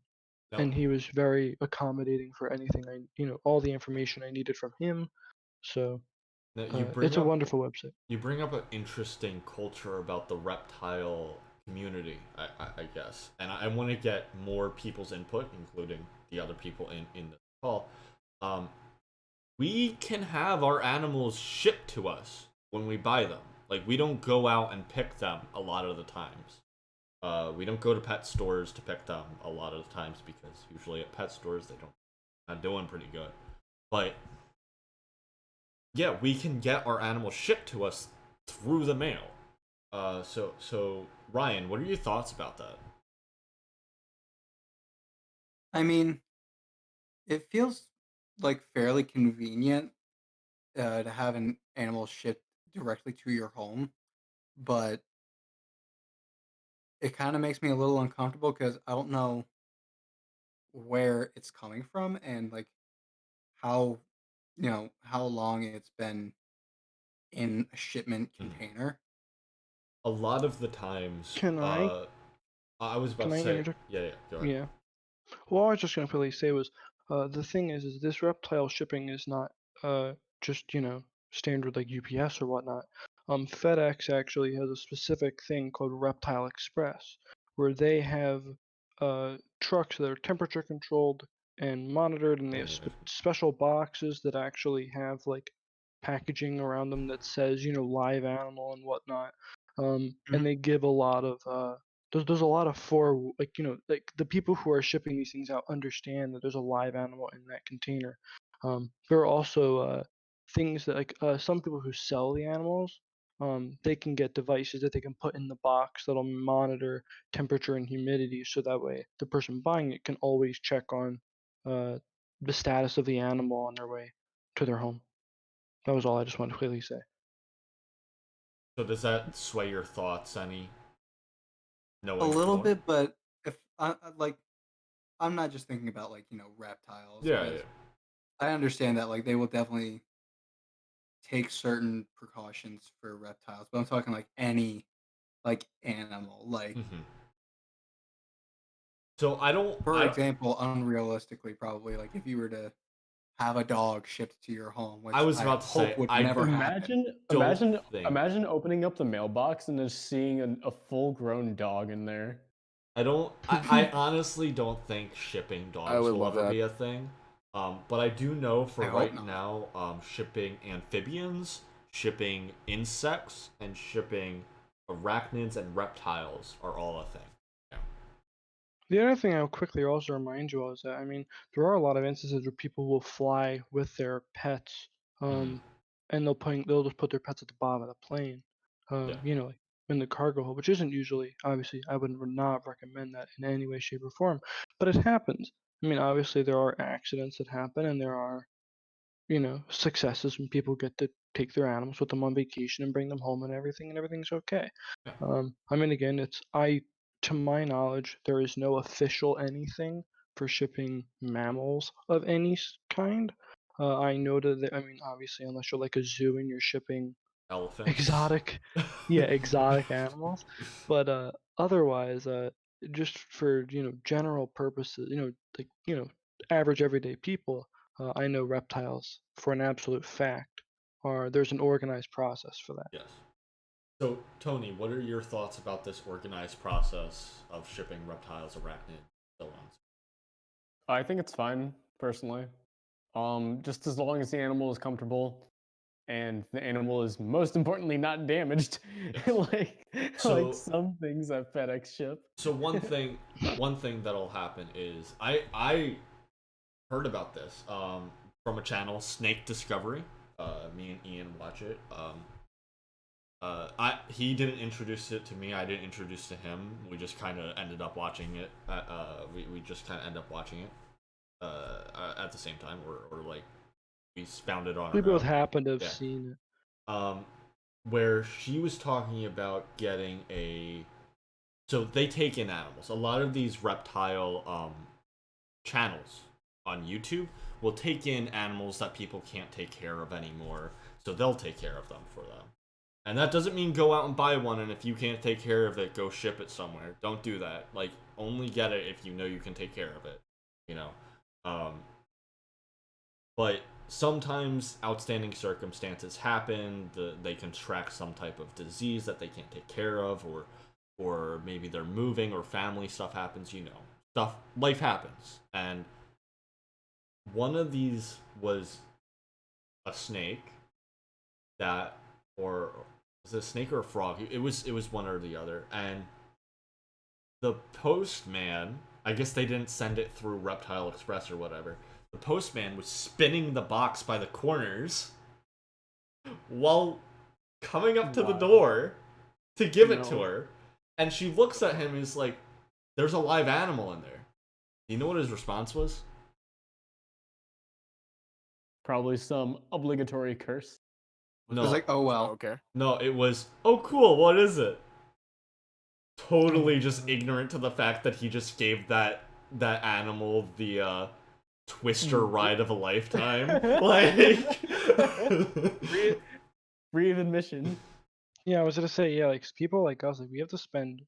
Now, and he was very accommodating for anything all the information I needed from him. So Now, you bring It's a up wonderful website. you bring up an interesting culture about the reptile community, I guess, and I want to get more people's input, including the other people in the call. Um, we can have our animals shipped to us when we buy them. Like, we don't go out and pick them a lot of the times. We don't go to pet stores to pick them a lot of the times because usually at pet stores they don't not doing pretty good. But yeah, we can get our animals shipped to us through the mail. So Ryan, what are your thoughts about that? I mean, it feels like fairly convenient to have an animal shipped directly to your home, but it kind of makes me a little uncomfortable because I don't know where it's coming from and like how how long it's been in a shipment Mhm. container. A lot of the times, Can I I was about can to I say, interject? yeah, go ahead. Yeah. Well, I was just gonna quickly say was, the thing is this reptile shipping is not just standard like UPS or whatnot. FedEx actually has a specific thing called Reptile Express, where they have trucks that are temperature controlled and monitored, and they have Amazing. special boxes that actually have like packaging around them that says live animal and whatnot. And Mhm. they give a lot of there's a lot of like like the people who are shipping these things out understand that there's a live animal in that container. There are also things that like some people who sell the animals, they can get devices that they can put in the box that'll monitor temperature and humidity, so that way the person buying it can always check on uh, the status of the animal on their way to their home. That was all I just wanted to quickly say. So does that sway your thoughts any? A Knowing little more? bit, but if like I'm not just thinking about like reptiles Yeah, yeah. because I understand that like they will definitely take certain precautions for reptiles, but I'm talking like any like animal. Like Hmm. So I don't. for example, unrealistically, probably like if you were to have a dog shipped to your home, I which was I about to hope say would I never happen. don't think Imagine opening up the mailbox and just seeing a full-grown dog in there. I don't. I honestly don't think shipping I dogs would will love ever that. be a thing. But I do know I for hope right not. now, shipping amphibians, shipping insects, and shipping arachnids and reptiles are all a thing. Yeah. The other thing I'll quickly also remind you all is that, I mean, there are a lot of instances where people will fly with their pets, Mhm. and they'll just put their pets at the bottom of the plane, Yeah. like in the cargo hold, which isn't usually, obviously, I would not recommend that in any way, shape, or form, but it happens. I mean, obviously, there are accidents that happen, and there are successes when people get to take their animals with them on vacation and bring them home and everything's okay. Yeah. I mean, again, to my knowledge, there is no official anything for shipping mammals of any kind. I know that, I mean, obviously, unless you're like a zoo and you're shipping Elephants. exotic, yeah, exotic animals, but otherwise, just for general purposes, like average everyday people, I know reptiles for an absolute fact are there's an organized process for that. Yes. So Tony, what are your thoughts about this organized process of shipping reptiles, arachnids, so on? I think it's fine, personally. Just as long as the animal is comfortable and the animal is most importantly not damaged, Yes. like So some things that FedEx ship. so one thing that'll happen is I heard about this from a channel, Snake Discovery. Me and Ian watch it. He didn't introduce it to me. I didn't introduce to him. We just kind of ended up watching it. We just kind of end up watching it at the same time, or like we found it on We our both own. happen to have Yeah. seen it. Um, where she was talking about getting a. So they take in animals. A lot of these reptile channels on YouTube will take in animals that people can't take care of anymore, so they'll take care of them for them. And that doesn't mean go out and buy one, and if you can't take care of it, go ship it somewhere. Don't do that. Like, only get it if you know you can take care of it. You know? Um, but sometimes outstanding circumstances happen. They contract some type of disease that they can't take care of, or maybe they're moving, or family stuff happens. Life happens, and one of these was a snake that, or was it a snake or a frog? It was one or the other, and the postman, I guess they didn't send it through Reptile Express or whatever. The postman was spinning the box by the corners while coming up to the door to give it to her. And she looks at him and is like, there's a live animal in there. You know what his response was? Probably some obligatory curse. It was like, oh well. Okay. No, it was, oh cool, what is it? Totally just ignorant to the fact that he just gave that animal the Twister ride of a lifetime. Like, Free of admission. Yeah, I was gonna say, yeah, like people like us, like we have to spend,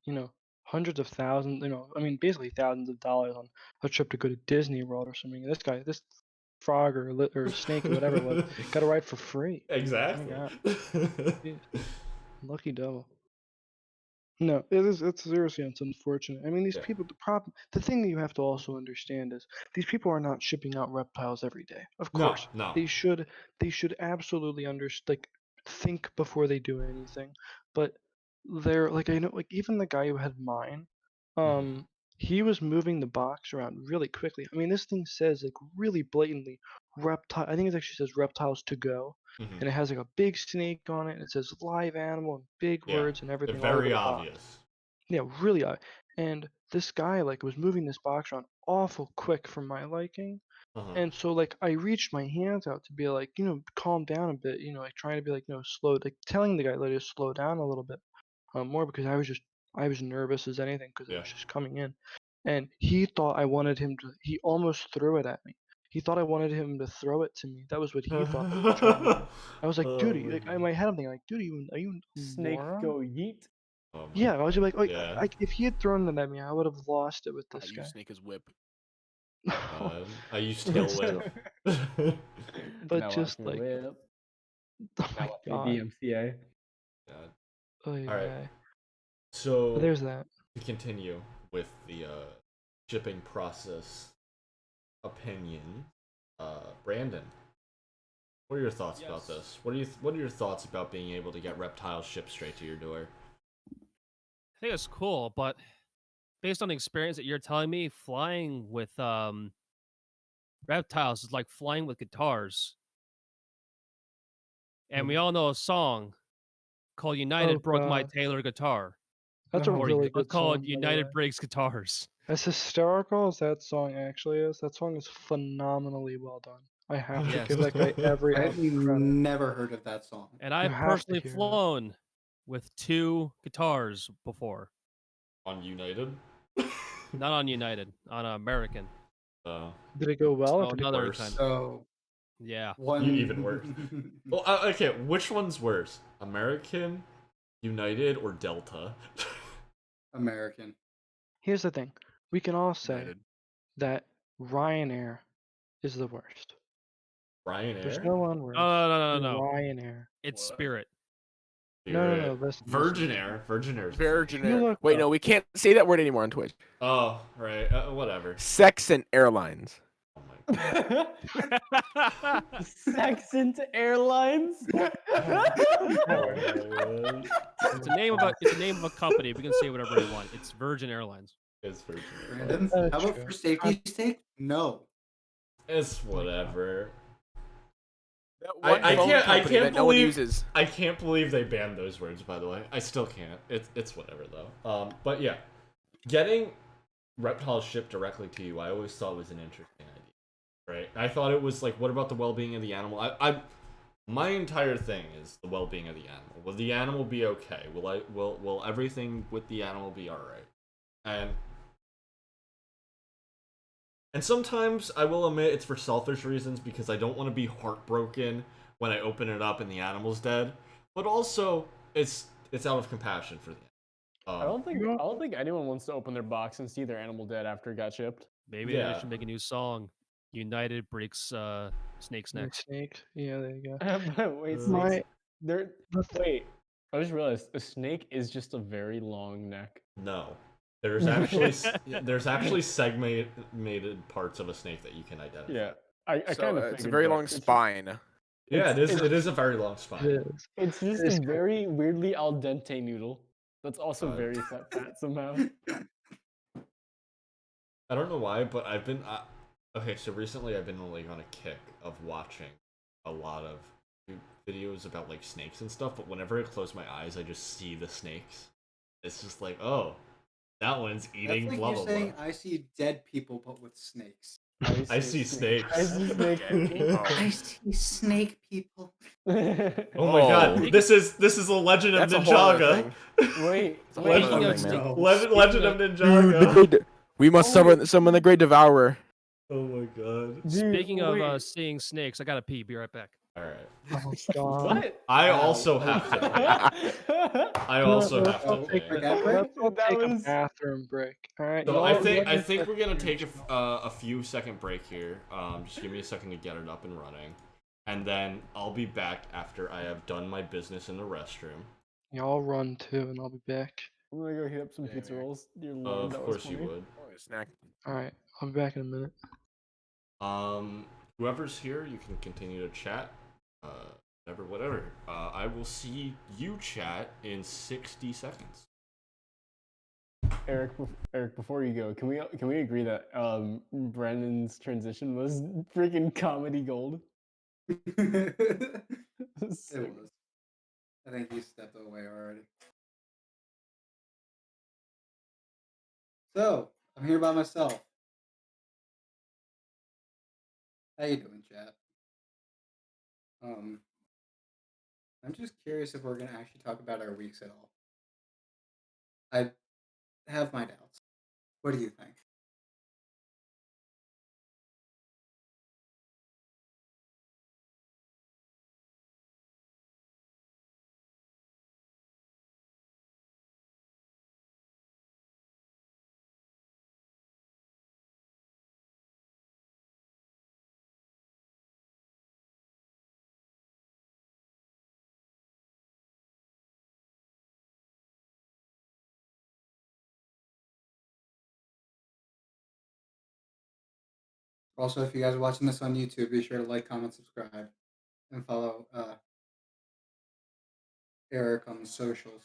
hundreds of thousands, I mean, basically thousands of dollars on a trip to go to Disney World or something. This frog or snake or whatever it was, got a ride for free. Exactly. Oh my God. Jeez. Lucky devil. No, it's seriously, it's unfortunate. I mean, these people, the thing that you have to also understand is these people are not shipping out reptiles every day. Of course, No. they should absolutely think before they do anything. But they're like, I know, like even the guy who had mine, he was moving the box around really quickly. I mean, this thing says like really blatantly reptile. I think it actually says reptiles to go. And it has like a big snake on it, and it says live animal and big words and everything. They're very all over the box. obvious. Yeah, really obvious. And this guy like was moving this box around awful quick for my liking. And so like I reached my hands out to be like, calm down a bit, like trying to be like, slow, like telling the guy like to slow down a little bit more, because I was nervous as anything, because it was just coming in. And he thought I wanted him to. He almost threw it at me. He thought I wanted him to throw it to me. That was what he thought I was trying to do. I was like, dude, in my head I'm thinking like, dude, are you a Snake moron? go yeet. Yeah, I was like, if he had thrown it at me, I would have lost it with this I guy. use snake as whip. I used tail whip. But Now just watch me like, whip. oh my Now watch me God. DMCA. Oh, All yeah. right. So But there's that. to continue with the shipping process opinion, Brandon, what are your thoughts about this? What are your thoughts about being able to get reptiles shipped straight to your door? I think it's cool, but based on the experience that you're telling me, flying with reptiles is like flying with guitars. And we all know a song called United Oh, Broke My God. Taylor Guitar. That's a Or really good called song, by the United way. Breaks Guitars. As hysterical as that song actually is, that song is phenomenally well done. I have to Yes. give that guy every I ounce of credit. never heard of that song. And I've have to personally hear it. flown with 2 guitars before. On United? Not on United, on American. Did it go well? Or So did it another worse? kind. So Yeah. one Even worse. Well, okay, which one's worse? American, United, or Delta? American. Here's the thing. We can all say United. that Ryanair is the worst. There's Ryanair? no one worse No. than Ryanair. It's What? Spirit. No, listen. Virgin Air. Virgin Air. Virgin You Air. look Wait, up. no, we can't say that word anymore on Twitch. Oh, right. Whatever. Saxon Airlines. Oh my god. Saxon Airlines. It's a name of a company. We can say whatever we want. It's Virgin Airlines. It's Virgin Air. Brandon, That's how about true. for safety's sake? No. It's whatever. That I one phone can't company that no one believe- uses. I can't believe they banned those words, by the way. I still can't. It's whatever though. But yeah, getting reptiles shipped directly to you, I always thought was an interesting idea. Right? I thought it was like, what about the well-being of the animal? My entire thing is the well-being of the animal. Will the animal be okay? Will everything with the animal be all right? And sometimes I will admit it's for selfish reasons, because I don't want to be heartbroken when I open it up and the animal's dead. But also it's out of compassion for the animal. I don't think anyone wants to open their box and see their animal dead after it got shipped. Maybe Yeah. they should make a new song. United breaks Snake's Yeah, neck. snake. Yeah, there you go. But wait, My snakes. They're the th- wait. I just realized a snake is just a very long neck. No. There's actually segmented parts of a snake that you can identify. Yeah, I So kind of it's a figured, very but long it's- spine. Yeah, it's- it is a very long it spine. is. It's just It's a very weirdly al dente noodle. That's also Uh, very fat somehow. I don't know why, but I've been okay. So recently, I've been like on a kick of watching a lot of videos about like snakes and stuff. But whenever I close my eyes, I just see the snakes. It's just like, oh, that one's eating That's like blah you blah saying blah. I see dead people, but with snakes. I see snakes. I see snake. I see snake people. Oh my Oh. god, this is a Legend of That's a whole other Ninjaga. thing. Wait, It's a whole other Speaking of thing, man. snake- Legend of Dude, the Ninjaga. great, we must summon the Great Devourer. Oh my god. Speaking of wait. seeing snakes, I gotta pee. Be right back. All right. Oh god. What? I Wow. also have to. I also Let's have all to. take pee. a, let's all That take a was- bathroom break. All right. So y'all I think let me we're gonna finish. take a few second break here. Just give me a second to get it up and running, and then I'll be back after I have done my business in the restroom. Y'all run too, and I'll be back. I'm gonna go heat up some Yeah, pizza man. rolls. Dear Lord, Of that was course you funny. would. Oh, a snack. All right. I'll be back in a minute. Whoever's here, you can continue to chat. Whatever. I will see you chat in 60 seconds. Eric, before you go, can we agree that Brandon's transition was freaking comedy gold? It So was. I think he stepped away already. So, I'm here by myself. How you doing, chat? I'm just curious if we're gonna actually talk about our weeks at all. I have my doubts. What do you think? Also, if you guys are watching this on YouTube, be sure to like, comment, subscribe, and follow Eric on the socials.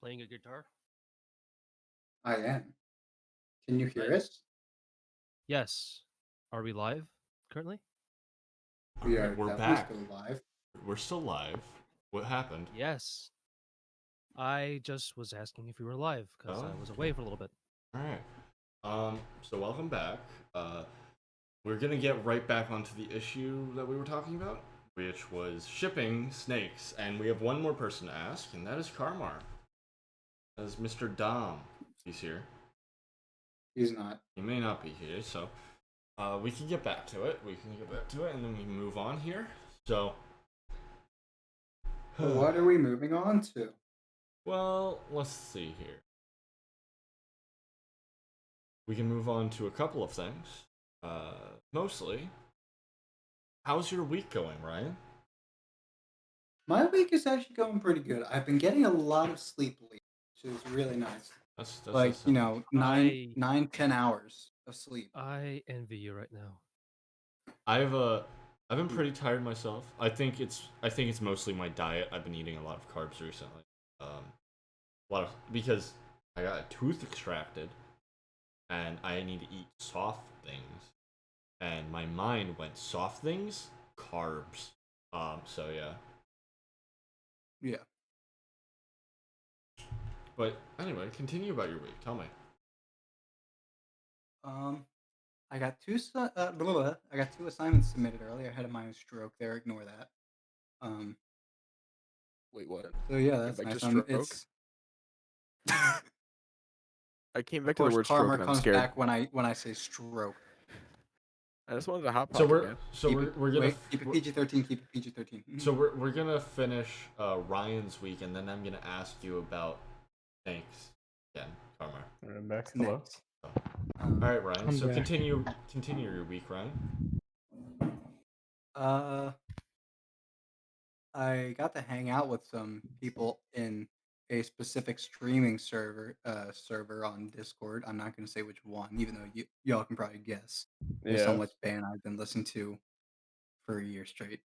Playing a guitar? I am. Can you hear Nice. it? Yes. Are we live currently? We Alright, are we're definitely back. still live. We're still live. What happened? Yes. I just was asking if we were live because I was Oh, away for a little bit. All right. So welcome back. We're gonna get right back onto the issue that we were talking about, which was shipping snakes, and we have one more person to ask, and that is Karmar. As Mr. Dom, he's here. He's not. He may not be here, so we can get back to it. And then we can move on here. So, What are we moving on to? well, let's see here. We can move on to a couple of things. Mostly, how's your week going, Ryan? My week is actually going pretty good. I've been getting a lot of sleep lately, which is really nice. That's Like, you know, I- 9-10 hours of sleep. I envy you right now. I've been pretty tired myself. I think it's mostly my diet. I've been eating a lot of carbs recently. Because I got a tooth extracted, and I need to eat soft things, and my mind went soft things, carbs. So yeah. Yeah. But anyway, continue about your week. Tell me. I got two assignments submitted earlier. I had a minor stroke there. Ignore that. Wait, what? So yeah, that's back to nice. stroke? It's I came of back to the course word stroke karma and I'm comes scared. back when I say stroke. I just wanted to hop So man. we're gonna Keep it PG-13. Keep it PG-13. So we're gonna finish Ryan's week, and then I'm gonna ask you about thanks again, Bummer. Alright, back. Hello. Next. All right, Ryan. I'm So back. continue your week, Ryan. I got to hang out with some people in a specific streaming server on Discord. I'm not going to say which one, even though y'all can probably guess based on Yeah. which band I've been listening to for a year straight.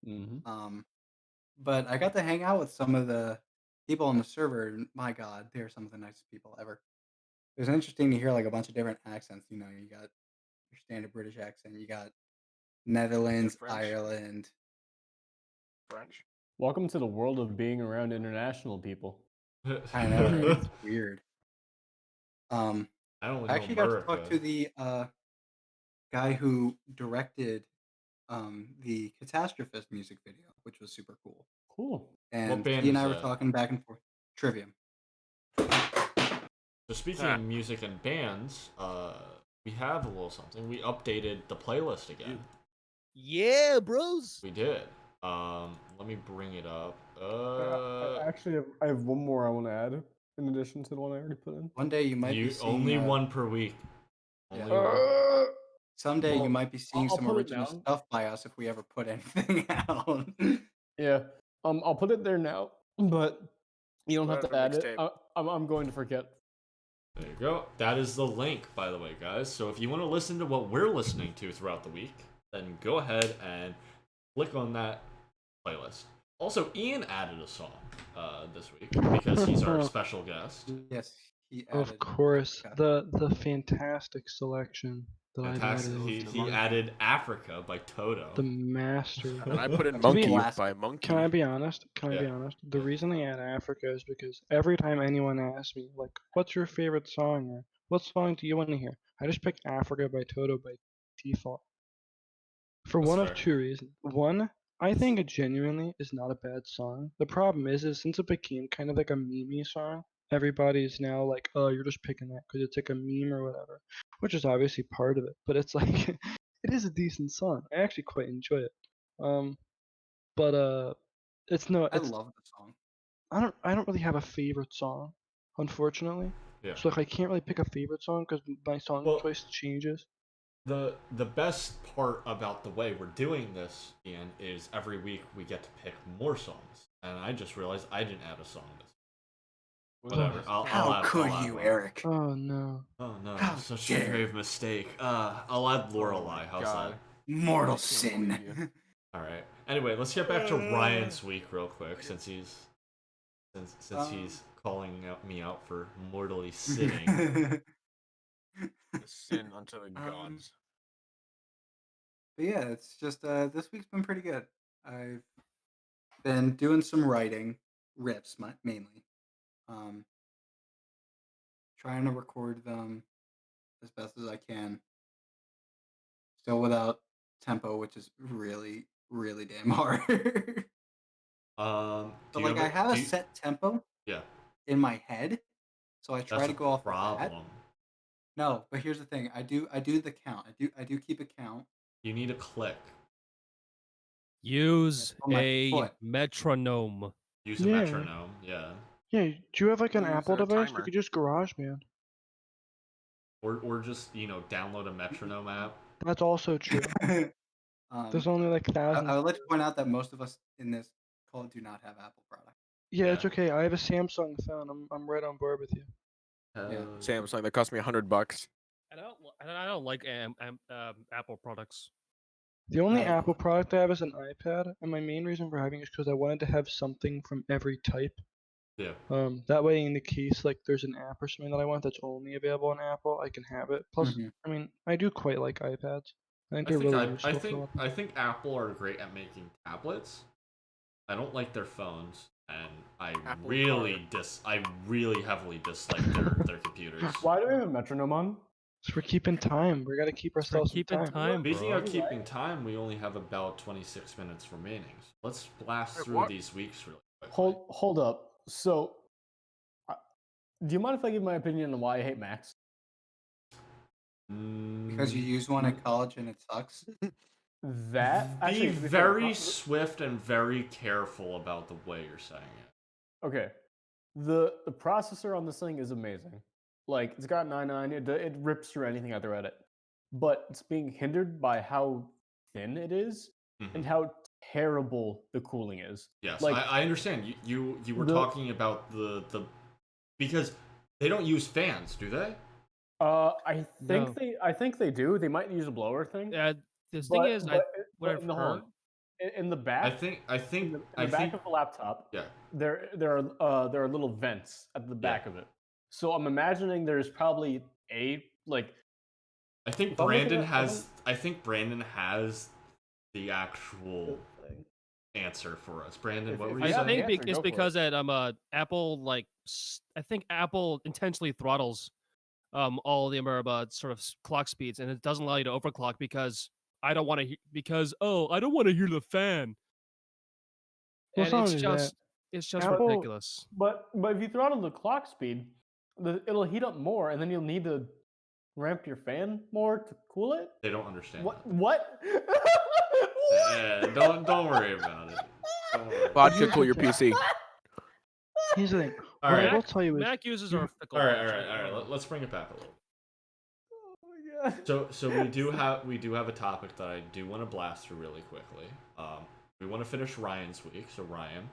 Mm-hmm. But I got to hang out with some of the people on the server, and my God, they're some of the nicest people ever. It was interesting to hear like a bunch of different accents. You got your standard British accent, you got Netherlands, French? Ireland. French. Welcome to the world of being around international people. I know, right? It's weird. I only I know actually got to America. talk to the guy who directed the Catastrophist music video, which was super cool. Cool. And band he and is I were that? talking back and forth. Trivium. So speaking of music and bands, we have a little something. We updated the playlist again. Yeah, bros. We did. Let me bring it up. I have one more I want to add in addition to the one I already put in. One day you might be you seeing only one per week. Yeah. Only one. Someday Well, you might be seeing I'll some put it original down. stuff by us if we ever put anything out. Yeah. I'll put it there now, but you don't have to Whatever, add it. mixtape. I'm going to forget. There you go. That is the link, by the way, guys. So if you want to listen to what we're listening to throughout the week, then go ahead and click on that playlist. Also, Ian added a song this week because he's our special guest. Yes, he added. Of course, the fantastic selection that I've Fantastic. added. He added Africa by Toto. The master. And I put in That's a Monkey classic. by Monkey. Can I be honest? Yeah. The reason I add Africa is because every time anyone asks me, like, what's your favorite song or what song do you want to hear? I just pick Africa by Toto by default. For That's one fair. of two reasons. One, I think it genuinely is not a bad song. The problem is since it became kind of like a meme song, everybody's now like, oh, you're just picking that because it's like a meme or whatever, which is obviously part of it. But it's like, it is a decent song. I actually quite enjoy it. But it's no, I it's love the song. I don't really have a favorite song, unfortunately. Yeah. So like I can't really pick a favorite song because my song choice changes. The best part about the way we're doing this, Ian, is every week we get to pick more songs. And I just realized I didn't add a song this week. Whatever. How could you, one. Eric? Oh no. Oh no, How such a dare grave mistake. I'll add Lorelei. How's God. that? Mortal can't believe you. sin. Alright. Anyway, let's get back to Ryan's week real quick since he's calling me out for mortally sinning. The sin unto the Um, gods. But yeah, it's just this week's been pretty good. I've been doing some writing, riffs mainly. Trying to record them as best as I can. Still without tempo, which is really, really damn hard. Do But you like I have a do you- set tempo Yeah, in my head, so I try that's to a go off of that. problem. No, but here's the thing. I do the count. I do keep a count. You need a click. Use on my a foot. metronome. Use a Yeah. metronome. Yeah. Yeah, do you have like an Use Apple a device? timer. You could just GarageBand. Or just, download a metronome app. That's also true. There's only like thousands. I would like to point out that most of us in this call do not have Apple products. Yeah, it's Yeah. okay. I have a Samsung phone. I'm right on board with you. Yeah. Samsung that cost me $100. And I don't like Apple products. The only Neither do Apple I. product I have is an iPad, and my main reason for having it is because I wanted to have something from every type. Yeah. That way, in the case like there's an app or something that I want that's only available on Apple, I can have it. Plus, Mhm. I mean, I do quite like iPads. I think I they're think really useful. I think Apple are great at making tablets. I don't like their phones, and I Apple really heavily dislike their computers. Why do we have a metronome on? So we're keeping time. We gotta keep ourselves in keeping time, Speaking bro. of keeping time, we only have about 26 minutes remaining. So let's blast Wait, through what? these weeks really quickly. Hold up. So, do you mind if I give my opinion on why I hate Macs? Because you use one at college and it sucks. That Be actually, to be fair, very swift and very careful about the way you're saying it. Okay. the processor on this thing is amazing. Like it's got 9.9. It rips through anything I throw at it, but it's being hindered by how thin it is and how terrible the cooling is. Yes, Like I understand. You were the- talking about the because they don't use fans, do they? I think No. I think they do. They might use a blower thing. The thing But, is, but, what but I've no, hold on. heard. In the back, I think in the back of the laptop, yeah. there are little vents at the back of it. So I'm imagining there's probably I think if I'm looking Brandon at- has. I think Brandon has the actual answer for us. Brandon, what were you Yeah, saying? the I think answer, it's go for because that Apple I think Apple intentionally throttles all the sort of clock speeds, and it doesn't allow you to overclock because I don't want to I don't want to hear the fan. Well, And it's not only that. it's just Apple- ridiculous. But if you throttle the clock speed, it'll heat up more, and then you'll need to ramp your fan more to cool it. They don't understand. What? that. What? Yeah, don't worry about it. Don't worry. Vodka, cool your PC. Here's the thing. All What right. I will tell you is, Mac users you- are fickle. All bunch, right. Let's bring it back a little. Oh my God. So we do have a topic that I do want to blast through really quickly. We want to finish Ryan's week. So Ryan.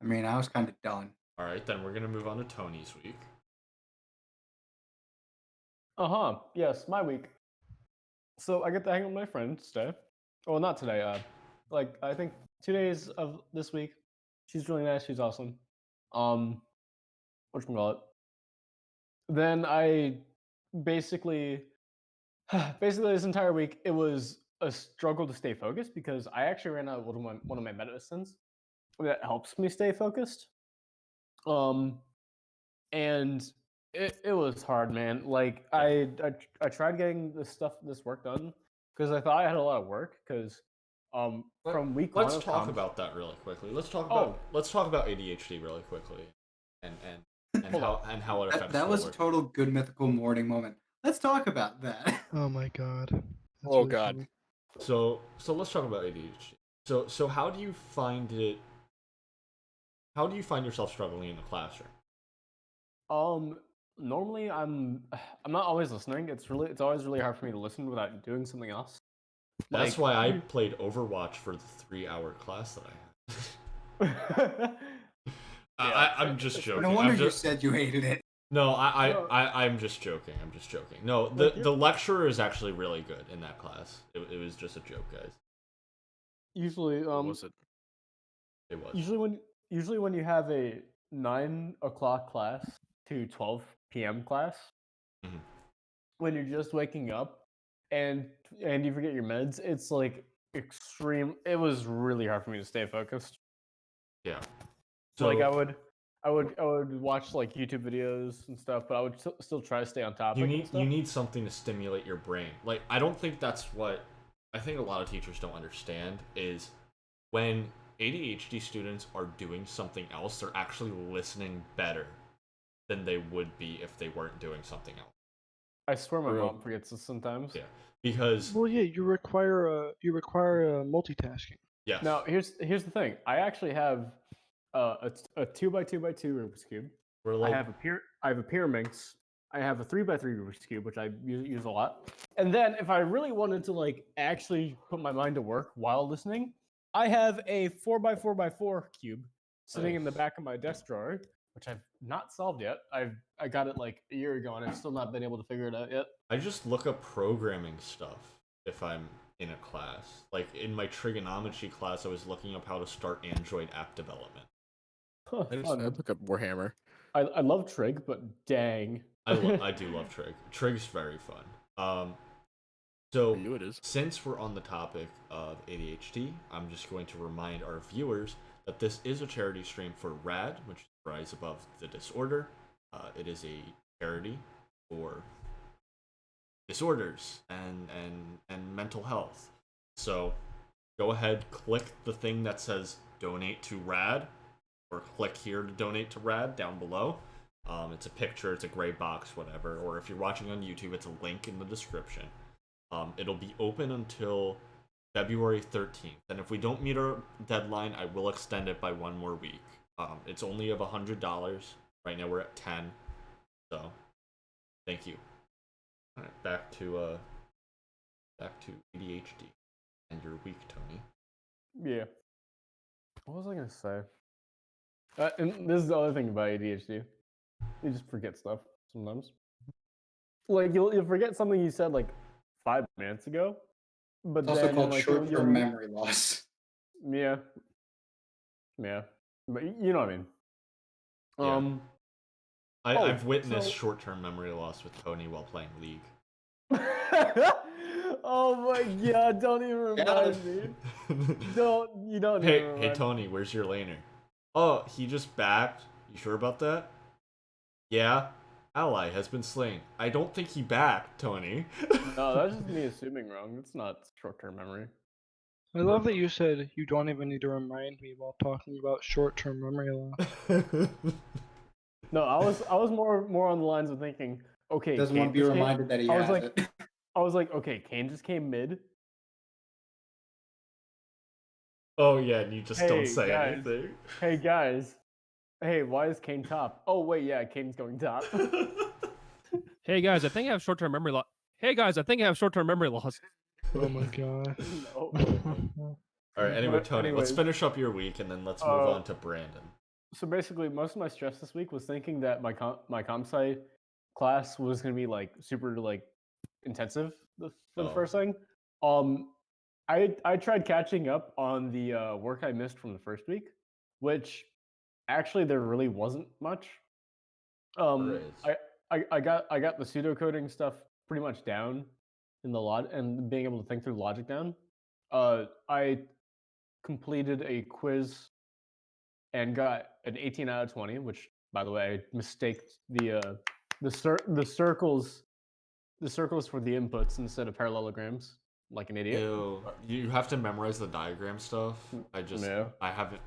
I mean, I was kind of done. All right, then we're gonna move on to Tony's week. Yes, my week. So I get to hang with my friends today. Well, not today. I think 2 days of this week. She's really nice. She's awesome. Whatchamacallit. Then I basically this entire week it was a struggle to stay focused because I actually ran out of one of my medicines that helps me stay focused. And it was hard, man. Like I tried getting this work done because I thought I had a lot of work because from week one. Let's of talk comp- about that really quickly. Let's talk Oh. about ADHD really quickly, and how it affects. That was a schoolwork. total good mythical morning moment. Let's talk about that. oh my god. That's Oh really God. funny. So let's talk about ADHD. So how do you find it? How do you find yourself struggling in the classroom? Normally I'm not always listening. It's always really hard for me to listen without doing something else. That's Like- why I played Overwatch for the 3-hour class that I had. I'm just joking. No wonder I'm you just, said you hated it. no, No. I'm just joking. I'm just joking. No, Like, the lecturer is actually really good in that class. It was just a joke, guys. usually, What was it? It was. usually when you have a 9 o'clock class to 12 p.m. class, Mhm. when you're just waking up and you forget your meds, it's like extreme. It was really hard for me to stay focused. Yeah. Like So I would watch like YouTube videos and stuff, but I would still try to stay on topic. you need something to stimulate your brain. Like I don't think that's what I think a lot of teachers don't understand is when ADHD students are doing something else, they're actually listening better than they would be if they weren't doing something else. I swear my True. mom forgets this sometimes. Yeah. Because Well, yeah, you require multitasking. yes. Now here's the thing. I actually have a 2x2x2 Rubik's cube. we're I like have a Pyraminx. I have a 3x3 Rubik's cube, which I use a lot. And then if I really wanted to like actually put my mind to work while listening, I have a 4x4x4 cube sitting in the Nice. back of my desk drawer, which I've not solved yet. I got it like a year ago, and I've still not been able to figure it out yet. I just look up programming stuff if I'm in a class. Like in my trigonometry class, I was looking up how to start Android app development. Huh, I fun. look up Warhammer. I love Trig, but dang. I do love Trig. Trig's very fun. So For you, it is. since we're on the topic of ADHD, I'm just going to remind our viewers that this is a charity stream for RAD, which is Rise Above the Disorder. It is a charity for disorders and mental health. So go ahead, click the thing that says donate to RAD, or click here to donate to RAD down below. It's a picture, it's a gray box, whatever. Or if you're watching on YouTube, it's a link in the description. It'll be open until February 13th. And if we don't meet our deadline, I will extend it by one more week. It's only of $100. Right now we're at 10. So, thank you. All right, back to ADHD and your week, Tony. Yeah. What was I gonna say? And this is the other thing about ADHD. You just forget stuff sometimes. Like you'll forget something you said like 5 minutes ago, but It's also then called like short-term memory loss. yeah, but you know what I mean. Yeah. I've Oh, witnessed so- short-term memory loss with Tony while playing League. Oh my god! Don't even remind me. Don't even Hey remind Tony, where's your laner? Oh, he just backed. You sure about that? Yeah. Ally has been slain. I don't think he backed, Tony. No, that's just me assuming wrong. It's not short-term memory. I love that you said you don't even need to remind me while talking about short-term memory loss. No, I was more on the lines of thinking, okay, Doesn't want to be just came- reminded that he I was has like, it. I was like, okay, Kane just came mid. Oh yeah, and you just don't Hey, say guys. anything. Hey guys, hey, why is Kane top? Oh wait, yeah, Kane's going top. Hey guys, I think I have short-term memory loss. Hey guys, I think I have short-term memory loss. Oh my god. No. All right, anyway, But Tony, let's anyways, finish up your week and then let's move on to Brandon. So basically, most of my stress this week was thinking that my comp sci class was gonna be like super like intensive for the first thing. I tried catching up on the work I missed from the first week, which actually there really wasn't much. There is. I got the pseudocoding stuff pretty much down in the lot and being able to think through logic down. I completed a quiz and got an 18 out of 20, which by the way, I mistaked the circles for the inputs instead of parallelograms, like an idiot. Ew. You have to memorize the diagram stuff. Yeah. I haven't.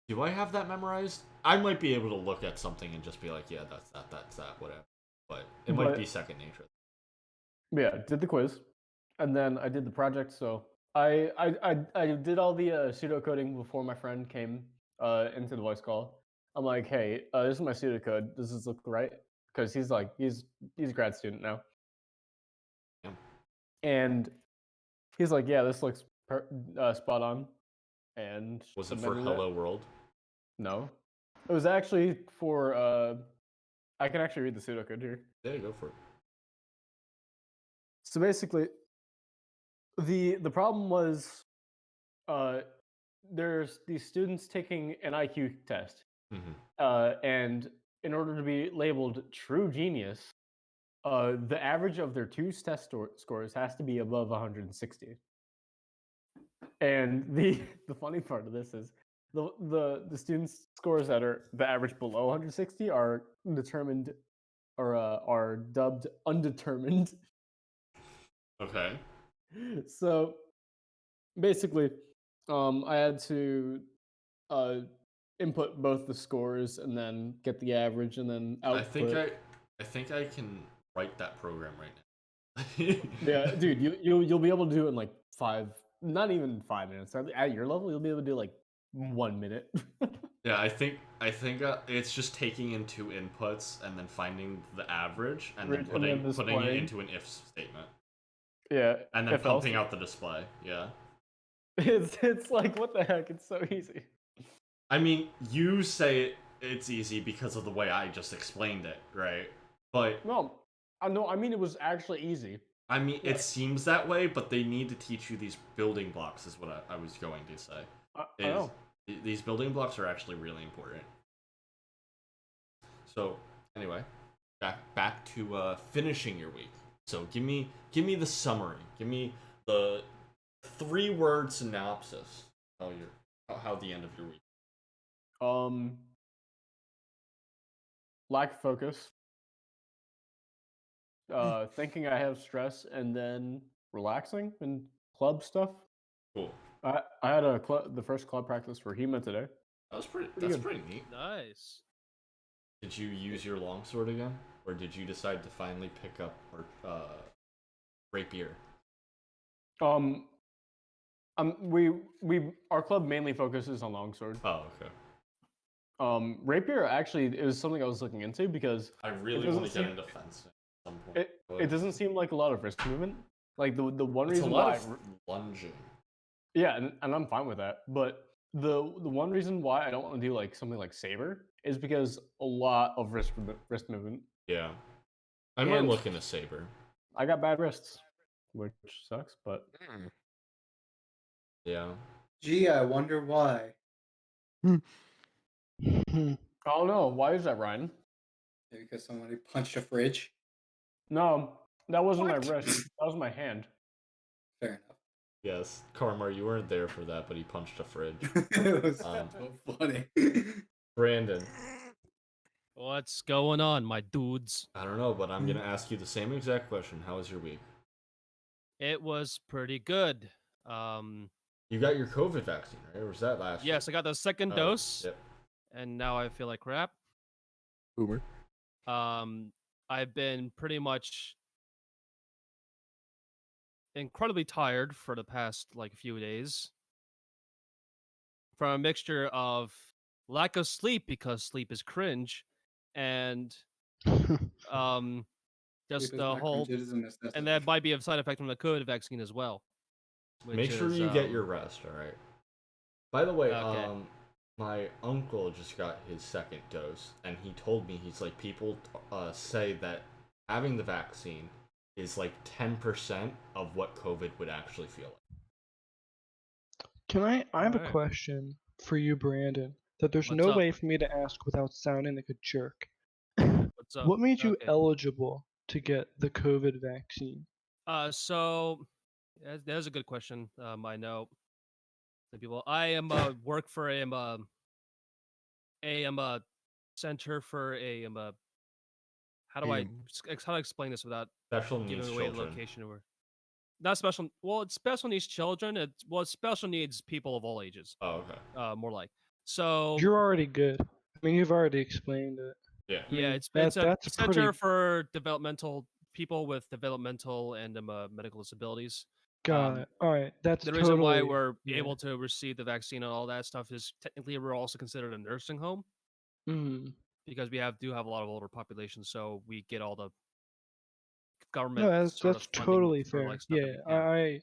Do I have that memorized? I might be able to look at something and just be like, yeah, that's that, whatever. But it might be second nature. Yeah, did the quiz, and then I did the project. So I did all the pseudocoding before my friend came into the voice call. I'm like, hey, this is my pseudocode. Does this look right? Because he's a grad student now. Yeah. And he's like, yeah, this looks spot on. And Was it for submitted Hello World? No, it was actually for. I can actually read the pseudocode here. Yeah, go for it. So basically, the problem was, there's these students taking an IQ test, and in order to be labeled true genius, the average of their two test scores has to be above 160. And the funny part of this is the students' scores that are the average below 160 are determined or are dubbed undetermined. Okay. So basically, I had to input both the scores and then get the average and then output. I think I can write that program right now. Yeah, dude, you'll be able to do it in like not even 5 minutes. At your level, you'll be able to do like 1 minute. Yeah, I think it's just taking in two inputs and then finding the average and then putting it into an if statement. Yeah, and then pumping out the display. Yeah, it's like, what the heck? It's so easy. I mean, you say it's easy because of the way I just explained it, right? But no, I mean it was actually easy. I mean, it seems that way, but they need to teach you these building blocks, is what I was going to say. I know. These building blocks are actually really important. So, anyway, back to finishing your week. So, give me the summary. Give me the 3-word synopsis of how the end of your week. Lack of focus. Thinking I have stress and then relaxing and club stuff. Cool. I had the first club practice for HEMA today. That's pretty neat. Nice. Did you use your longsword again, or did you decide to finally pick up rapier? Our club mainly focuses on longsword. Oh, okay. Rapier actually it was something I was looking into because I really doesn't want to get seem- into fencing at some point. it but doesn't seem like a lot of wrist movement. Like the one it's a reason lot why of lunging. yeah, and I'm fine with that. But the one reason why I don't want to do like something like Saber is because a lot of wrist movement. Yeah. I might And- look into Saber. I got bad wrists, which sucks. But Yeah. Gee, I wonder why. oh no, why is that, Ryan? Maybe because somebody punched a fridge. No, that wasn't What? my wrist. That was my hand. Fair enough. Yes, Karmar, you weren't there for that, but he punched a fridge. It was Um, so funny. Brandon, What's going on, my dudes? I don't know, but I'm gonna ask you the same exact question. How was your week? It was pretty good. Um, You got your COVID vaccine, right? Or was that last year? yes, I got the second Oh, dose, Yep. and now I feel like crap. Boomer. I've been pretty much incredibly tired for the past like few days from a mixture of lack of sleep because sleep is cringe, and um, just Sleep is the not whole, cringe, it is a necessity. and that might be a side effect from the COVID vaccine as well. Make sure you get your rest, all right? By the way, Okay. my uncle just got his second dose, and he told me, he's like, people say that having the vaccine is like 10% of what COVID would actually feel like. Can I have a Alright. question for you, Brandon, that there's What's no up? way for me to ask without sounding like a jerk. What's up? What made you Okay. eligible to get the COVID vaccine? So that's a good question. I know the people. I am work for a center for how do I how to explain this without Special giving needs away the children. location or not special? Well, it's special needs children. It's special needs people of all ages. Oh, okay. More like so. You're already good. I mean, you've already explained it. Yeah. I mean, Yeah, it's a that's center pretty. for developmental people with developmental and medical disabilities. Got it. All right, that's The totally. reason why we're yeah. able to receive the vaccine and all that stuff is technically we're also considered a nursing home Mm. because we do have a lot of older population, so we get all the No, government sort of that's funding totally for fair. like stuff Yeah, that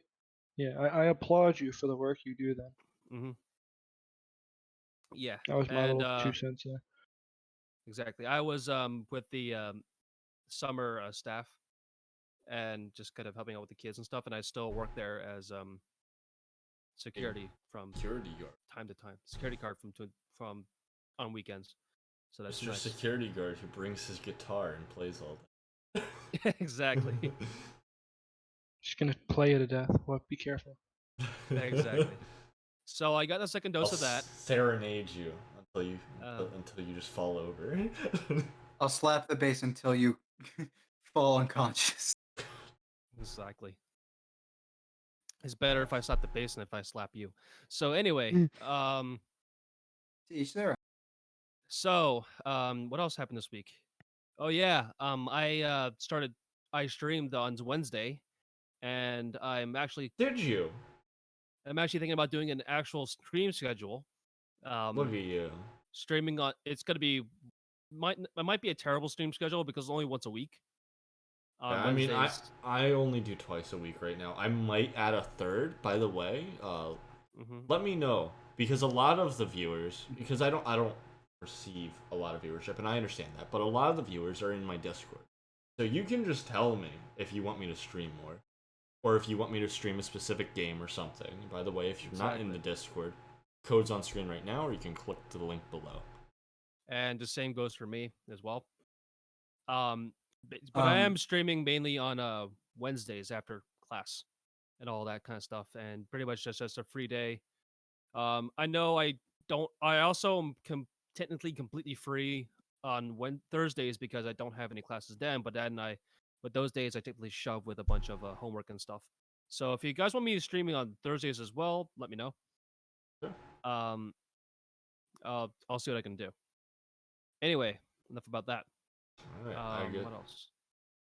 we can. I applaud you for the work you do. Then Mm-hmm. Yeah, that was my and little 2 cents there. exactly. I was with the summer staff and just kind of helping out with the kids and stuff, and I still work there as security from Security guard. time to time. Security card from on weekends. So that's Mr. nice. Security guard who brings his guitar and plays all day. Exactly. Just gonna play it to death. What? Be careful. Exactly. So I got the second dose I'll of that. serenade you until you Um, until you just fall over. I'll slap the bass until you fall unconscious. Exactly. It's better if I slap the bass than if I slap you. So anyway, To each their own. so what else happened this week? Oh yeah, I streamed on Wednesday, and Did you? I'm actually thinking about doing an actual stream schedule. Look at you. Streaming on it's gonna be it might be a terrible stream schedule because it's only once a week. On Yeah, I mean, Wednesdays. I only do twice a week right now. I might add a third. By the way, Mhm. let me know because a lot of the viewers, because I don't receive a lot of viewership, and I understand that, but a lot of the viewers are in my Discord, so you can just tell me if you want me to stream more, or if you want me to stream a specific game or something. By the way, if you're not in the Discord, code's on screen right now, or you can click to the link below. And the same goes for me as well. But I am streaming mainly on Wednesdays after class and all that kind of stuff, and pretty much just a free day. I know I don't. I also am technically completely free on Thursdays because I don't have any classes then. But those days I typically shove with a bunch of homework and stuff. So if you guys want me streaming on Thursdays as well, let me know. Sure. I'll see what I can do. Anyway, enough about that. All right, I get. What else? Is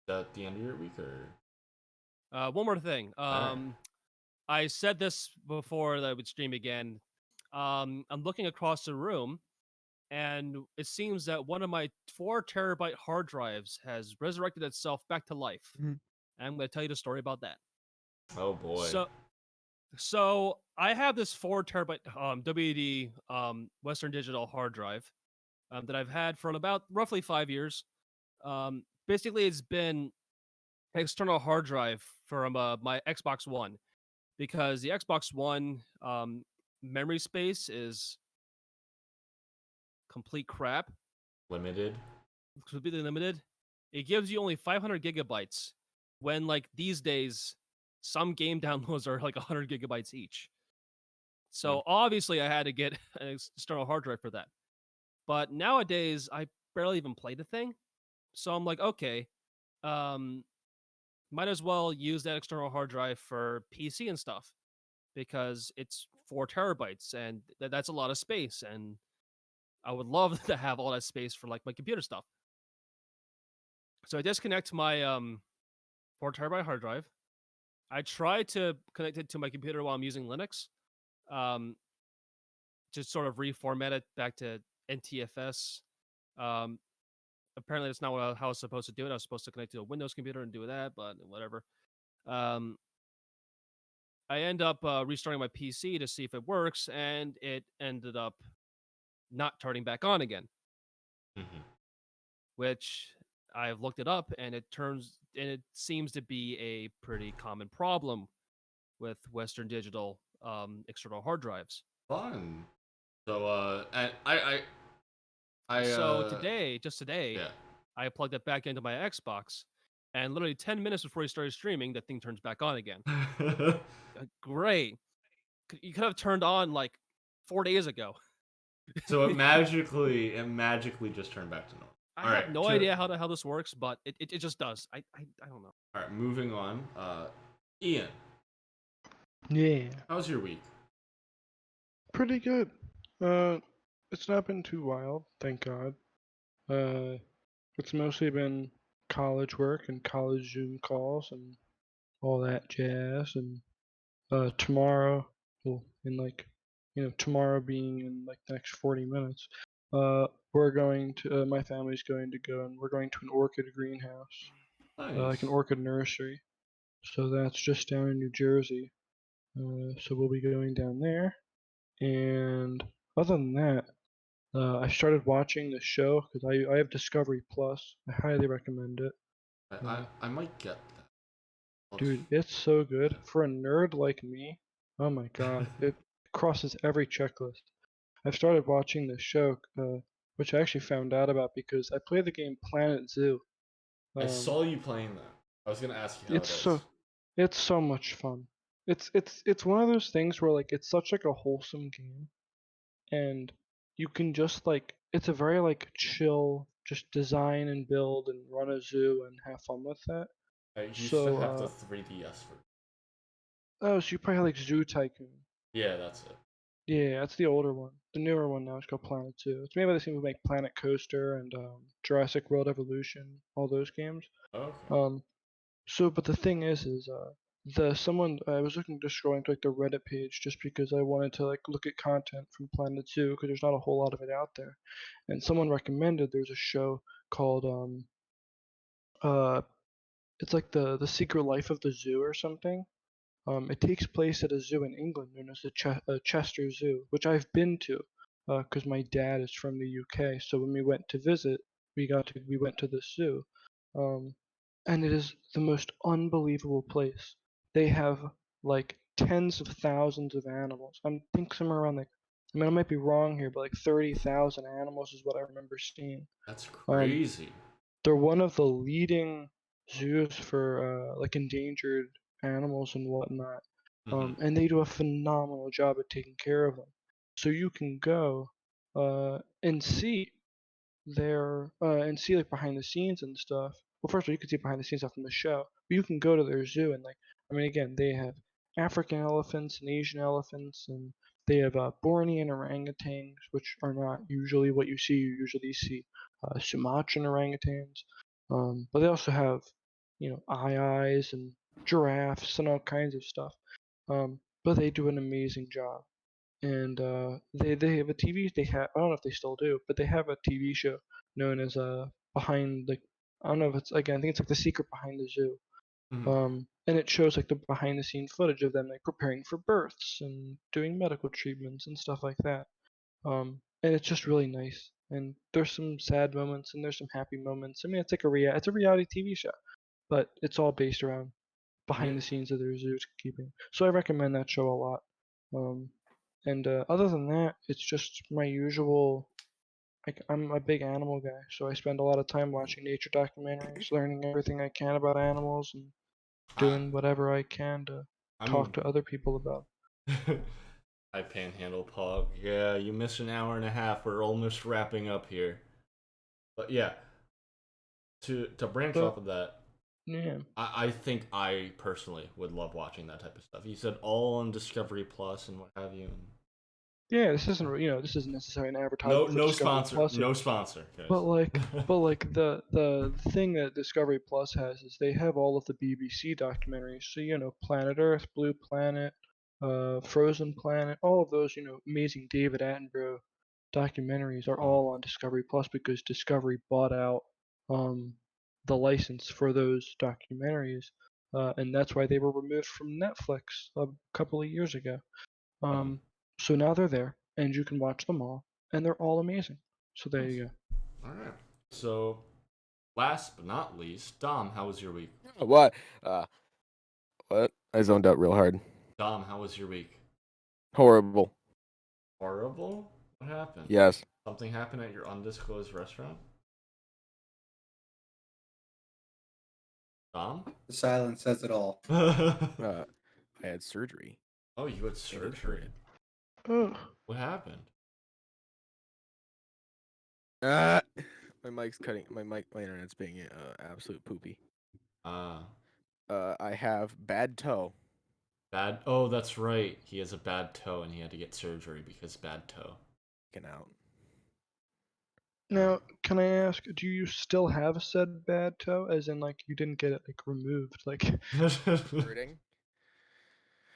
that the end of your week, or? One more thing. Alright. I said this before that I would stream again. I'm looking across the room, and it seems that one of my 4 terabyte hard drives has resurrected itself back to life. Mhm. And I'm going to tell you the story about that. Oh boy. So I have this 4 terabyte WD Western Digital hard drive that I've had for about roughly 5 years. Basically, it's been an external hard drive from my Xbox One, because the Xbox One memory space is complete crap, Limited. completely limited. It gives you only 500 gigabytes when, like, these days, some game downloads are like 100 gigabytes each. So obviously, I had to get an external hard drive for that. But nowadays, I barely even play the thing. So I'm like, okay, might as well use that external hard drive for PC and stuff, because it's 4 terabytes and that's a lot of space. And I would love to have all that space for like my computer stuff. So I disconnect my 4 terabyte hard drive. I try to connect it to my computer while I'm using Linux. Just sort of reformat it back to NTFS. Apparently, that's not how I was supposed to do it. I was supposed to connect to a Windows computer and do that, but whatever. I end up restarting my PC to see if it works, and it ended up not turning back on again. Mhm. Which I've looked it up, and it seems to be a pretty common problem with Western Digital external hard drives. Fun. So and So just today, yeah. I plugged it back into my Xbox, and literally 10 minutes before he started streaming, that thing turns back on again. Great. You could have turned on like 4 days ago. So it magically just turned back to normal. I All have right, no idea how the hell this works, but it just does. I don't know. All right, moving on. Ian, Yeah, how's your week? pretty good. It's not been too wild, thank God. It's mostly been college work and college Zoom calls and all that jazz. And tomorrow, well, in like, tomorrow being in like the next 40 minutes, we're going to, my family's going to go, and we're going to an orchid greenhouse, like an Nice. orchid nursery. So that's just down in New Jersey. So we'll be going down there. And other than that, I started watching the show because I have Discovery Plus. I highly recommend it. I might get that. Dude, it's so good. For a nerd like me, oh my god, it crosses every checklist. I've started watching this show, which I actually found out about because I play the game Planet Zoo. I Um, saw you playing that. I was gonna ask you how it's it so is. it's so much fun. It's one of those things where like it's such like a wholesome game, and you can just like it's a very like chill, just design and build and run a zoo and have fun with that. I used to So have the 3DS version. oh, so you probably have, like Zoo Tycoon. Yeah, that's it. Yeah, that's the older one. The newer one now is called Planet Zoo. It's made by the same who make Planet Coaster and Jurassic World Evolution, all those games. Okay. But the thing is the someone I was looking just scrolling to like the Reddit page just because I wanted to like look at content from Planet Zoo because there's not a whole lot of it out there, and someone recommended there's a show called uh it's like the Secret Life of the Zoo or something. It takes place at a zoo in England known as the Chester Zoo, which I've been to because my dad is from the UK. So when we went to visit, we went to this zoo, um, and it is the most unbelievable place. They have like tens of thousands of animals. I think somewhere around like, I mean, I might be wrong here, but like 30,000 animals is what I remember seeing. That's Um, crazy. they're one of the leading zoos for like endangered animals and whatnot, Hmm. and they do a phenomenal job at taking care of them. So you can go and see and see like behind the scenes and stuff. Well, first of all, you can see behind the scenes stuff from the show, but you can go to their zoo and like, I mean, again, they have African elephants and Asian elephants, and they have Bornean orangutans, which are not usually what you see. You usually see Sumatran orangutans, but they also have, eyes and giraffes and all kinds of stuff. But they do an amazing job. and they have a TV. I don't know if they still do, but they have a TV show known as Behind the. I don't know if it's again. I think it's like The Secret Behind the Zoo. Mhm. And it shows like the behind the scenes footage of them like preparing for births and doing medical treatments and stuff like that. And it's just really nice. And there's some sad moments and there's some happy moments. I mean, it's like it's a reality TV show, but it's all based around behind the scenes of their zoos keeping. So I recommend that show a lot. Um, and other than that, it's just my usual. Like I'm a big animal guy, so I spend a lot of time watching nature documentaries, learning everything I can about animals, and I, doing whatever I can to I talk mean, to other people about. I panhandle Pog. Yeah, you missed an hour and a half. We're almost wrapping up here. But yeah, to branch But off of that, yeah, I think I personally would love watching that type of stuff. You said all on Discovery Plus and what have you. yeah, this isn't this isn't necessarily an No, advertisement for no Discovery sponsor, Plus. no sponsor, guys. But like the thing that Discovery Plus has is they have all of the BBC documentaries. So Planet Earth, Blue Planet, Frozen Planet, all of those amazing David Attenborough documentaries are all on Discovery Plus because Discovery bought out um, the license for those documentaries, and that's why they were removed from Netflix a couple of years ago. Um, so now they're there, and you can watch them all, and they're all amazing. So there you go. All right. So, last but not least, Dom, how was your week? What? What? I zoned out real hard. Dom, how was your week? Horrible. Horrible? What happened? Yes. Something happened at your undisclosed restaurant? Dom? The silence says it all. I had surgery. Oh, you had And it surgery. hurted. Ugh. What happened? My mic's cutting. My internet's being absolute poopy. Ah, I have bad toe. bad. Oh, that's right. He has a bad toe and he had to get surgery because bad toe. Taken out. Now, can I ask, do you still have said bad toe, as in like you didn't get it like removed? Like, Hurting.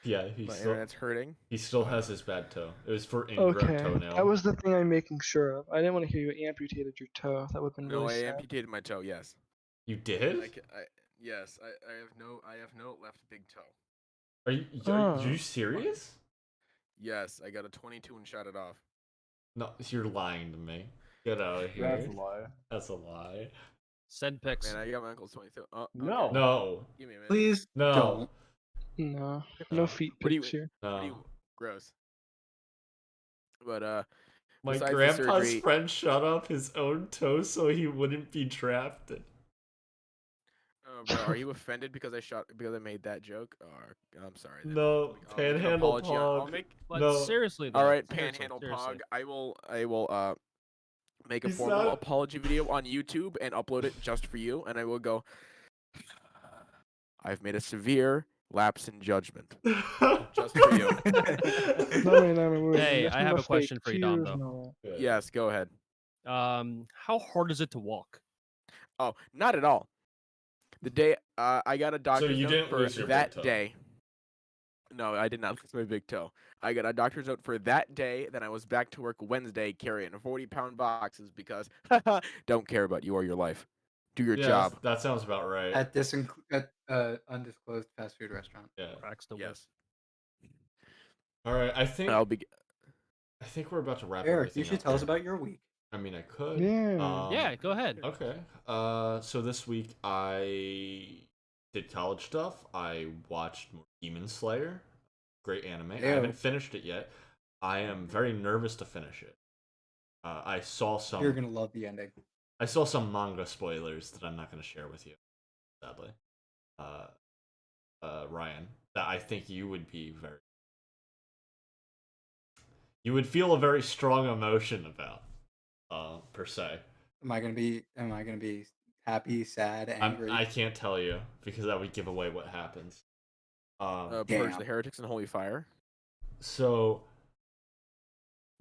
Yeah, My internet's hurting. he still but, has his bad toe. It was for ingrown okay, toenail. that was the thing I'm making sure of. I didn't want to hear you amputated your toe. That would have been No, really I sad. amputated my toe. Yes. You did? Yes. I have no left big toe. Are you serious? Yes, I got a 22 and shot it off. No, you're lying to me. Get out of here. That's a lie. That's a lie. Send pics. Man, I got my uncle's 22. Oh, No. okay. No. Give me a minute. Please No. don't. No, No. no feet What do you- pics here. No. Gross. But My besides the grandpa's surgery- friend shot off his own toe so he wouldn't be drafted. bro, are you offended because I made that joke? Or I'm sorry. then. No, I'll make an panhandle apology I'll pog. make. But No. seriously, though. All right, seriously, panhandle seriously. pog. I will make a He's formal not- apology video on YouTube and upload it just for you, and I will go. I've made a severe lapse in judgment just for you. Hey, I have a question for you, Dom, though. Yes, go ahead. How hard is it to walk? Oh, not at all. The day I got a doctor's you note didn't for lose your big that toe? day. No, I did not lose my big toe. I got a doctor's note for that day. Then I was back to work Wednesday carrying 40-pound boxes because don't care about you or your life. Do your job. That sounds about right. At undisclosed fast food restaurant. Yeah. Cracks the whip. Yes. All right. I think I'll be. we're about to wrap Eric, everything you should up tell us here. about your week. I mean, I could. Yeah. Yeah, go ahead. Okay. So this week I did college stuff. I watched Demon Slayer. Great anime. I Ew. haven't finished it yet. I am very nervous to finish it. I saw some. You're gonna love the ending. I saw some manga spoilers that I'm not going to share with you, sadly. Ryan, that I think you would be very. You would feel a very strong emotion about, per se. Am I gonna be happy, sad, angry? I can't tell you because that would give away what happens. Purge Damn. the heretics in holy fire. So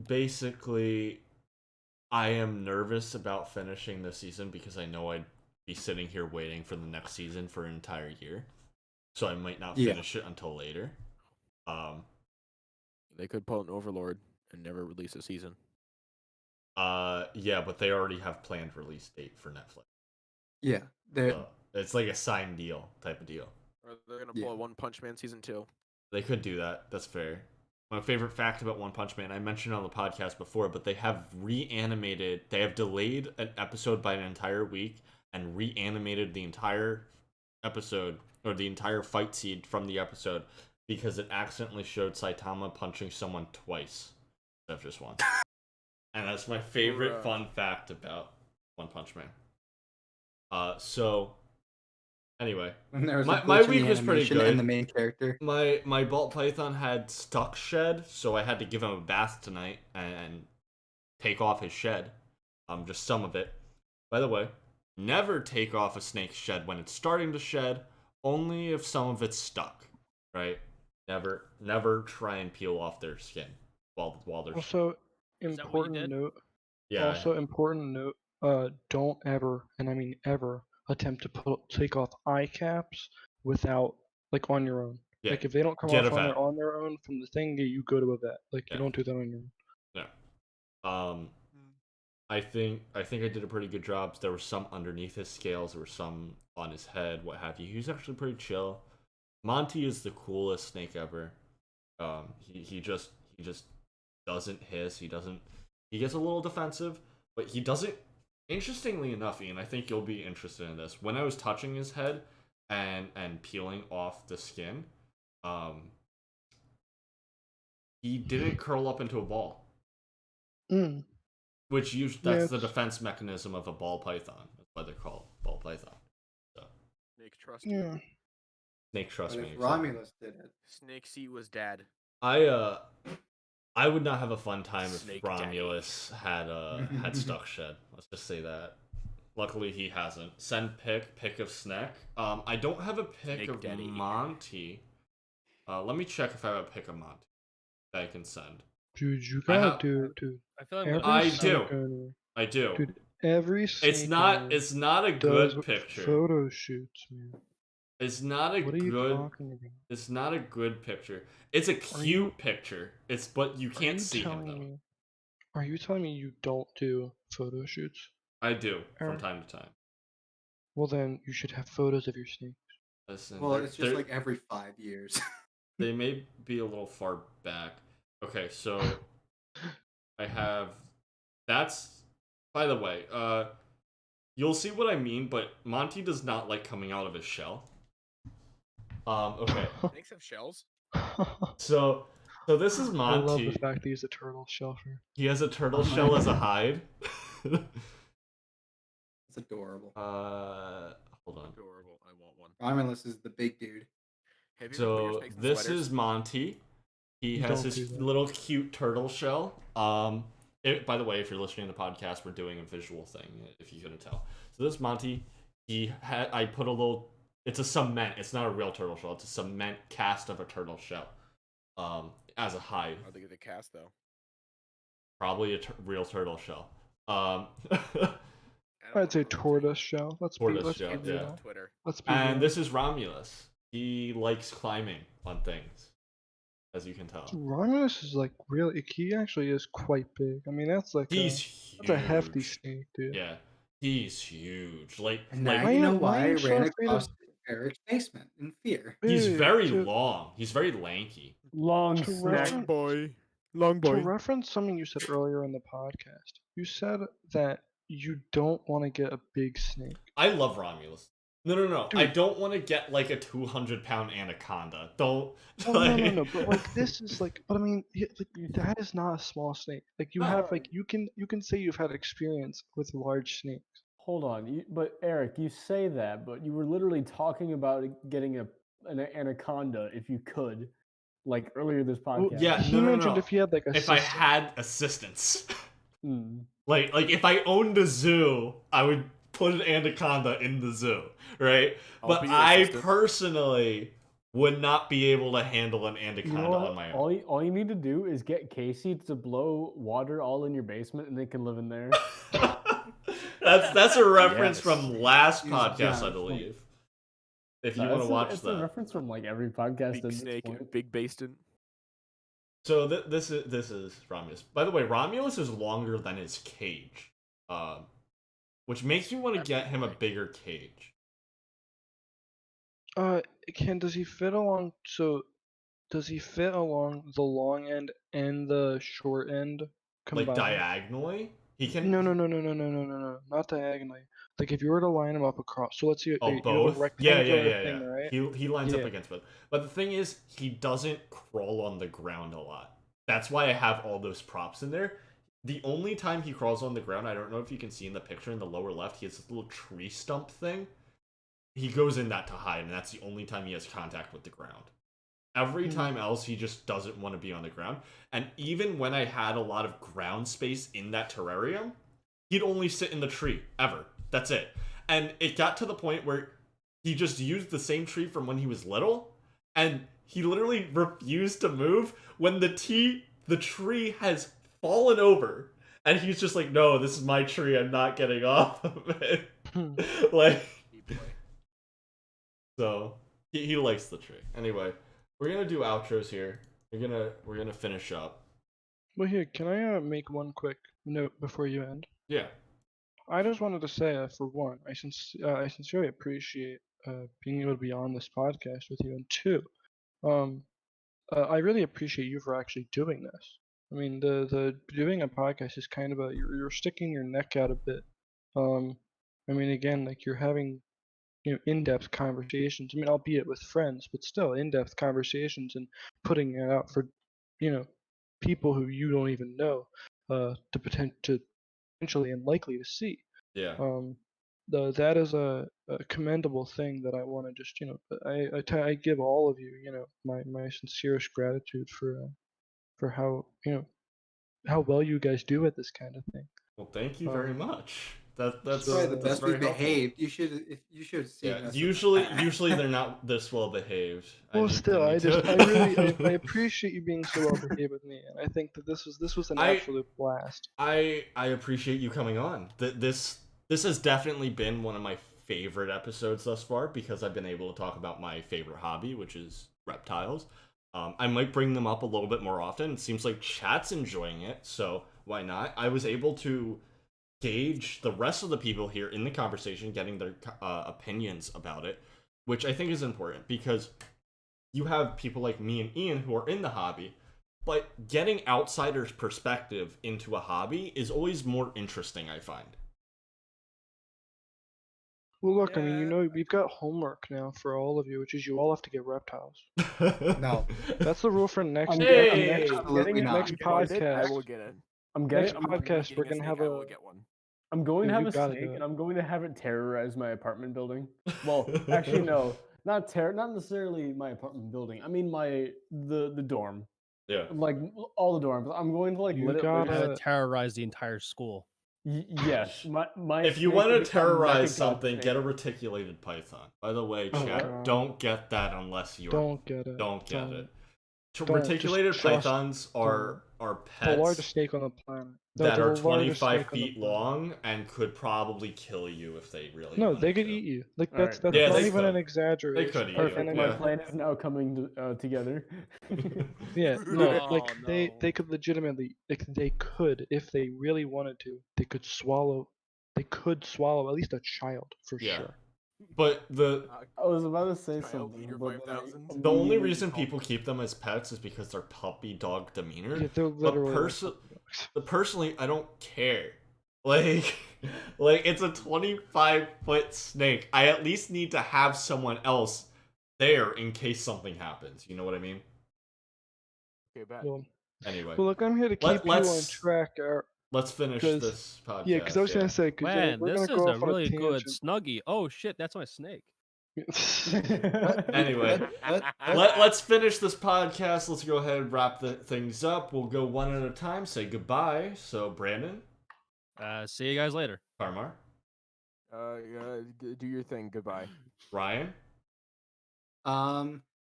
basically, I am nervous about finishing the season because I know I'd be sitting here waiting for the next season for an entire year. So I might not finish it until later. They could pull an Overlord and never release a season. Yeah, but they already have planned release date for Netflix. Yeah, they're So it's like a signed deal type of deal. Or they're gonna Yeah. pull a One Punch Man season 2. They could do that. That's fair. My favorite fact about One Punch Man, I mentioned on the podcast before, but they have reanimated. They have delayed an episode by an entire week and reanimated the entire episode or the entire fight scene from the episode because it accidentally showed Saitama punching someone twice instead of just once. And that's my favorite Bruh. fun fact about One Punch Man. So anyway, when there was my a glitch in week the was pretty animation good. and the main character. My ball python had stuck shed, so I had to give him a bath tonight and take off his shed. Just some of it. By the way, never take off a snake's shed when it's starting to shed, only if some of it's stuck. Right? Never try and peel off their skin while they're Also, Is that what you important did? note. yeah. Also, important note. Don't ever, and I mean ever, attempt to take off eye caps without, like, on your own. Yeah. Like, if they don't come Get a off vet. on their own from the thing, you go to a vet. Like, Yeah. you don't do that on your own. No. I think I did a pretty good job. There were some underneath his scales, there were some on his head, what have you. He was actually pretty chill. Monty is the coolest snake ever. He just doesn't hiss. He gets a little defensive, but he doesn't. Interestingly enough, Ian, I think you'll be interested in this. When I was touching his head and peeling off the skin, he didn't curl up into a ball. Mm. Which Yeah, that's the it's- defense mechanism of a ball python. That's why they're called ball python. So Snake trust you. Yeah. snake trust But me. if exactly. Romulus did it, Snake seat was dad. I would not have a fun time Snake if Romulus had stuck shed. Let's just say that. Luckily he hasn't. Send pick of Snek. I don't have a pick Snake of daddy. Monty. Let me check if I have a pick of Monty that I can send. Dude, you I gotta have- do it, dude. I feel like Every I snake do. owner, I do. dude, every snake It's not owner a does good picture. photo shoots, man. It's not a What are you good talking about? It's not a good picture. It's a cute picture. But you Are can't you see him telling though. me? Are you telling me you don't do photo shoots? I do from Eric? time to time. Well, then you should have photos of your snake. Listen, well, it's just they're- like every 5 years. they may be a little far back. Okay, so I have that's by the way, you'll see what I mean, but Monty does not like coming out of his shell. Okay. Snakes have shells. So this is I love Monty. the fact that he's a turtle shellfish. He has a turtle shell as a hide. It's adorable. Hold on. Adorable. I want one. Romulus is the big dude. Have you ever put your So snakes in this sweaters? is Monty. He You has don't his do that. little cute turtle shell. By the way, if you're listening to the podcast, we're doing a visual thing. If you couldn't tell, so this Monty, I put a little. It's a cement. It's not a real turtle shell. It's a cement cast of a turtle shell. As a hide, How they get the cast though? probably a real turtle shell. I'd say tortoise shell. Let's Tortoise be shell, real. yeah. Twitter. Let's be And real. this is Romulus. He likes climbing on things, as you can tell. Romulus is like really. He actually is quite big. I mean, that's like He's huge. that's a hefty snake, dude. Yeah, he's huge. Like And now Why you know you- why why I you so ran afraid of- across Eric's basement in fear. he's Dude, very to- long. He's very lanky. Long To snack. reference- boy. Long To reference something you said earlier in the podcast, you said that you don't want to get a big snake. I love Romulus. No. Dude. I don't want to get like a 200-pound anaconda. Don't. Oh, like... no. But like this is like, but I mean, that is not a small snake. Like you have like you can say you've had experience with large snakes. Hold on, but Eric, you say that, but you were literally talking about getting an anaconda if you could, like earlier this Well, podcast. Yeah, he no. mentioned if he had like a If I had assistance, Hmm. like if I owned a zoo, I would put an anaconda in the zoo, right? I'll But be your I assistant. personally would not be able to handle an You anaconda know what? on my own. All you need to do is get Casey to blow water all in your basement, and they can live in there. That's a reference Yes. from last Use podcast, I John. believe. If you No, want to it's a- watch it's a that. reference from like every podcast. at Big this snake, point. big bastin. So this is Romulus. By the way, Romulus is longer than his cage, which makes me want to get him a bigger cage. Does he fit along? So does he fit along the long end and the short end combined? Like diagonally, he can. No, not diagonally. Like if you were to line them up across. So let's see. Oh, You have a both. rectangular thing, right? He lines up Yeah. against both. But the thing is, he doesn't crawl on the ground a lot. That's why I have all those props in there. The only time he crawls on the ground, I don't know if you can see in the picture in the lower left, he has this little tree stump thing. He goes in that to hide, and that's the only time he has contact with the ground. Every time else, he just doesn't want to be on the ground. And even when I had a lot of ground space in that terrarium, he'd only sit in the tree, ever. That's it. And it got to the point where he just used the same tree from when he was little, and he literally refused to move when the tree has fallen over. And he's just like, no, this is my tree, I'm not getting off of it. Like, so he likes the tree. Anyway, we're gonna do outros here. We're gonna finish up. Well, here, can I make one quick note before you end? Yeah. I just wanted to say, for one, I sincerely appreciate being able to be on this podcast with you, and two, I really appreciate you for actually doing this. I mean, the doing a podcast is kind of you're sticking your neck out a bit. I mean, again, like you're having in-depth conversations. I mean, albeit with friends, but still in-depth conversations and putting it out for people who you don't even know to potentially and likely to see. Yeah. That is a commendable thing that I want to just I give all of you my sincerest gratitude for how how well you guys do at this kind of thing. Well, thank you very much. That's Probably the that's best very we've helpful. behaved. You should have seen Yeah, us. usually they're not this well behaved. Well, still, I really appreciate you being so well behaved with me, and I think that this was an absolute blast. I appreciate you coming on. This has definitely been one of my favorite episodes thus far because I've been able to talk about my favorite hobby, which is reptiles. I might bring them up a little bit more often. It seems like chat's enjoying it, so why not? I was able to gauge the rest of the people here in the conversation, getting their opinions about it, which I think is important because you have people like me and Ian who are in the hobby, but getting outsiders' perspective into a hobby is always more interesting, I find. Well, look, I mean, we've got homework now for all of you, which is you all have to get reptiles. No. That's the rule for next Absolutely not. next podcast. I will get it. Next podcast, we're gonna have I will get one. I'm going to You have a gotta snake, do it. and I'm going to have it terrorize my apartment building. Well, actually, no, not necessarily my apartment building. I mean the dorm. Yeah. Like all the dorms. I'm going to You let it gotta- loose. Have it terrorize the entire school. Yes, my. If you snake want will to become terrorize Mecha something, God get a Snake. reticulated python. By the way, Oh, chat, God. don't get that unless you're Don't get it. don't get Don't. it. Don't, Reticulated just trust- pythons are The pets largest snake on the planet. that They're are the largest 25 snake on the feet planet. long and could probably kill you if they really No, wanted they could to. eat you. Like All that's right. Yeah, not they even could. an exaggeration. They could eat you, Perfect. And My yeah. plan is now coming together. Yeah, no, Oh, like they no. could legitimately, like they could, if they really wanted to, they could swallow at least a child for Yeah. sure. But I was about to say Child something, Leader but then I 5000. the only immediately reason called people keep them as pets is because they're puppy dog demeanor. Yeah, they're literally. But personally, I don't care. Like it's a 25-foot snake. I at least need to have someone else there in case something happens. You know what I mean? Okay, bet. Well, Anyway, look, I'm here to keep you on let's- track. let's finish 'cause- this podcast. Yeah, because I was gonna say, because Man, we're this gonna is go a off on really a good tangent. snuggie. Oh shit, that's my snake. Anyway, let's finish this podcast. Let's go ahead and wrap things up. We'll go one at a time. Say goodbye. So, Brandon, See you guys later. Karmar, Do your thing. Goodbye. Ryan,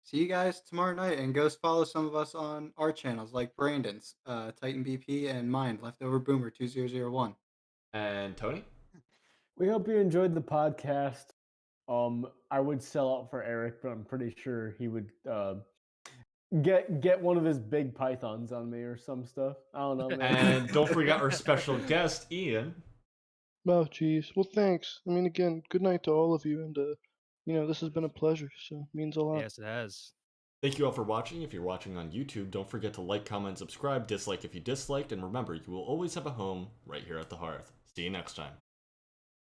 See you guys tomorrow night, and go follow some of us on our channels like Brandon's, Titan BP, and mine, Leftover Boomer 2001. and Tony. We hope you enjoyed the podcast. I would sell out for Eric, but I'm pretty sure he would get one of his big pythons on me or some stuff. I don't know, man. And don't forget our special guest, Ian. Oh, jeez. Well, thanks. I mean, again, good night to all of you, and this has been a pleasure. So it means a lot. Yes, it has. Thank you all for watching. If you're watching on YouTube, don't forget to like, comment, subscribe, dislike if you disliked, and remember, you will always have a home right here at the Hearth. See you next time.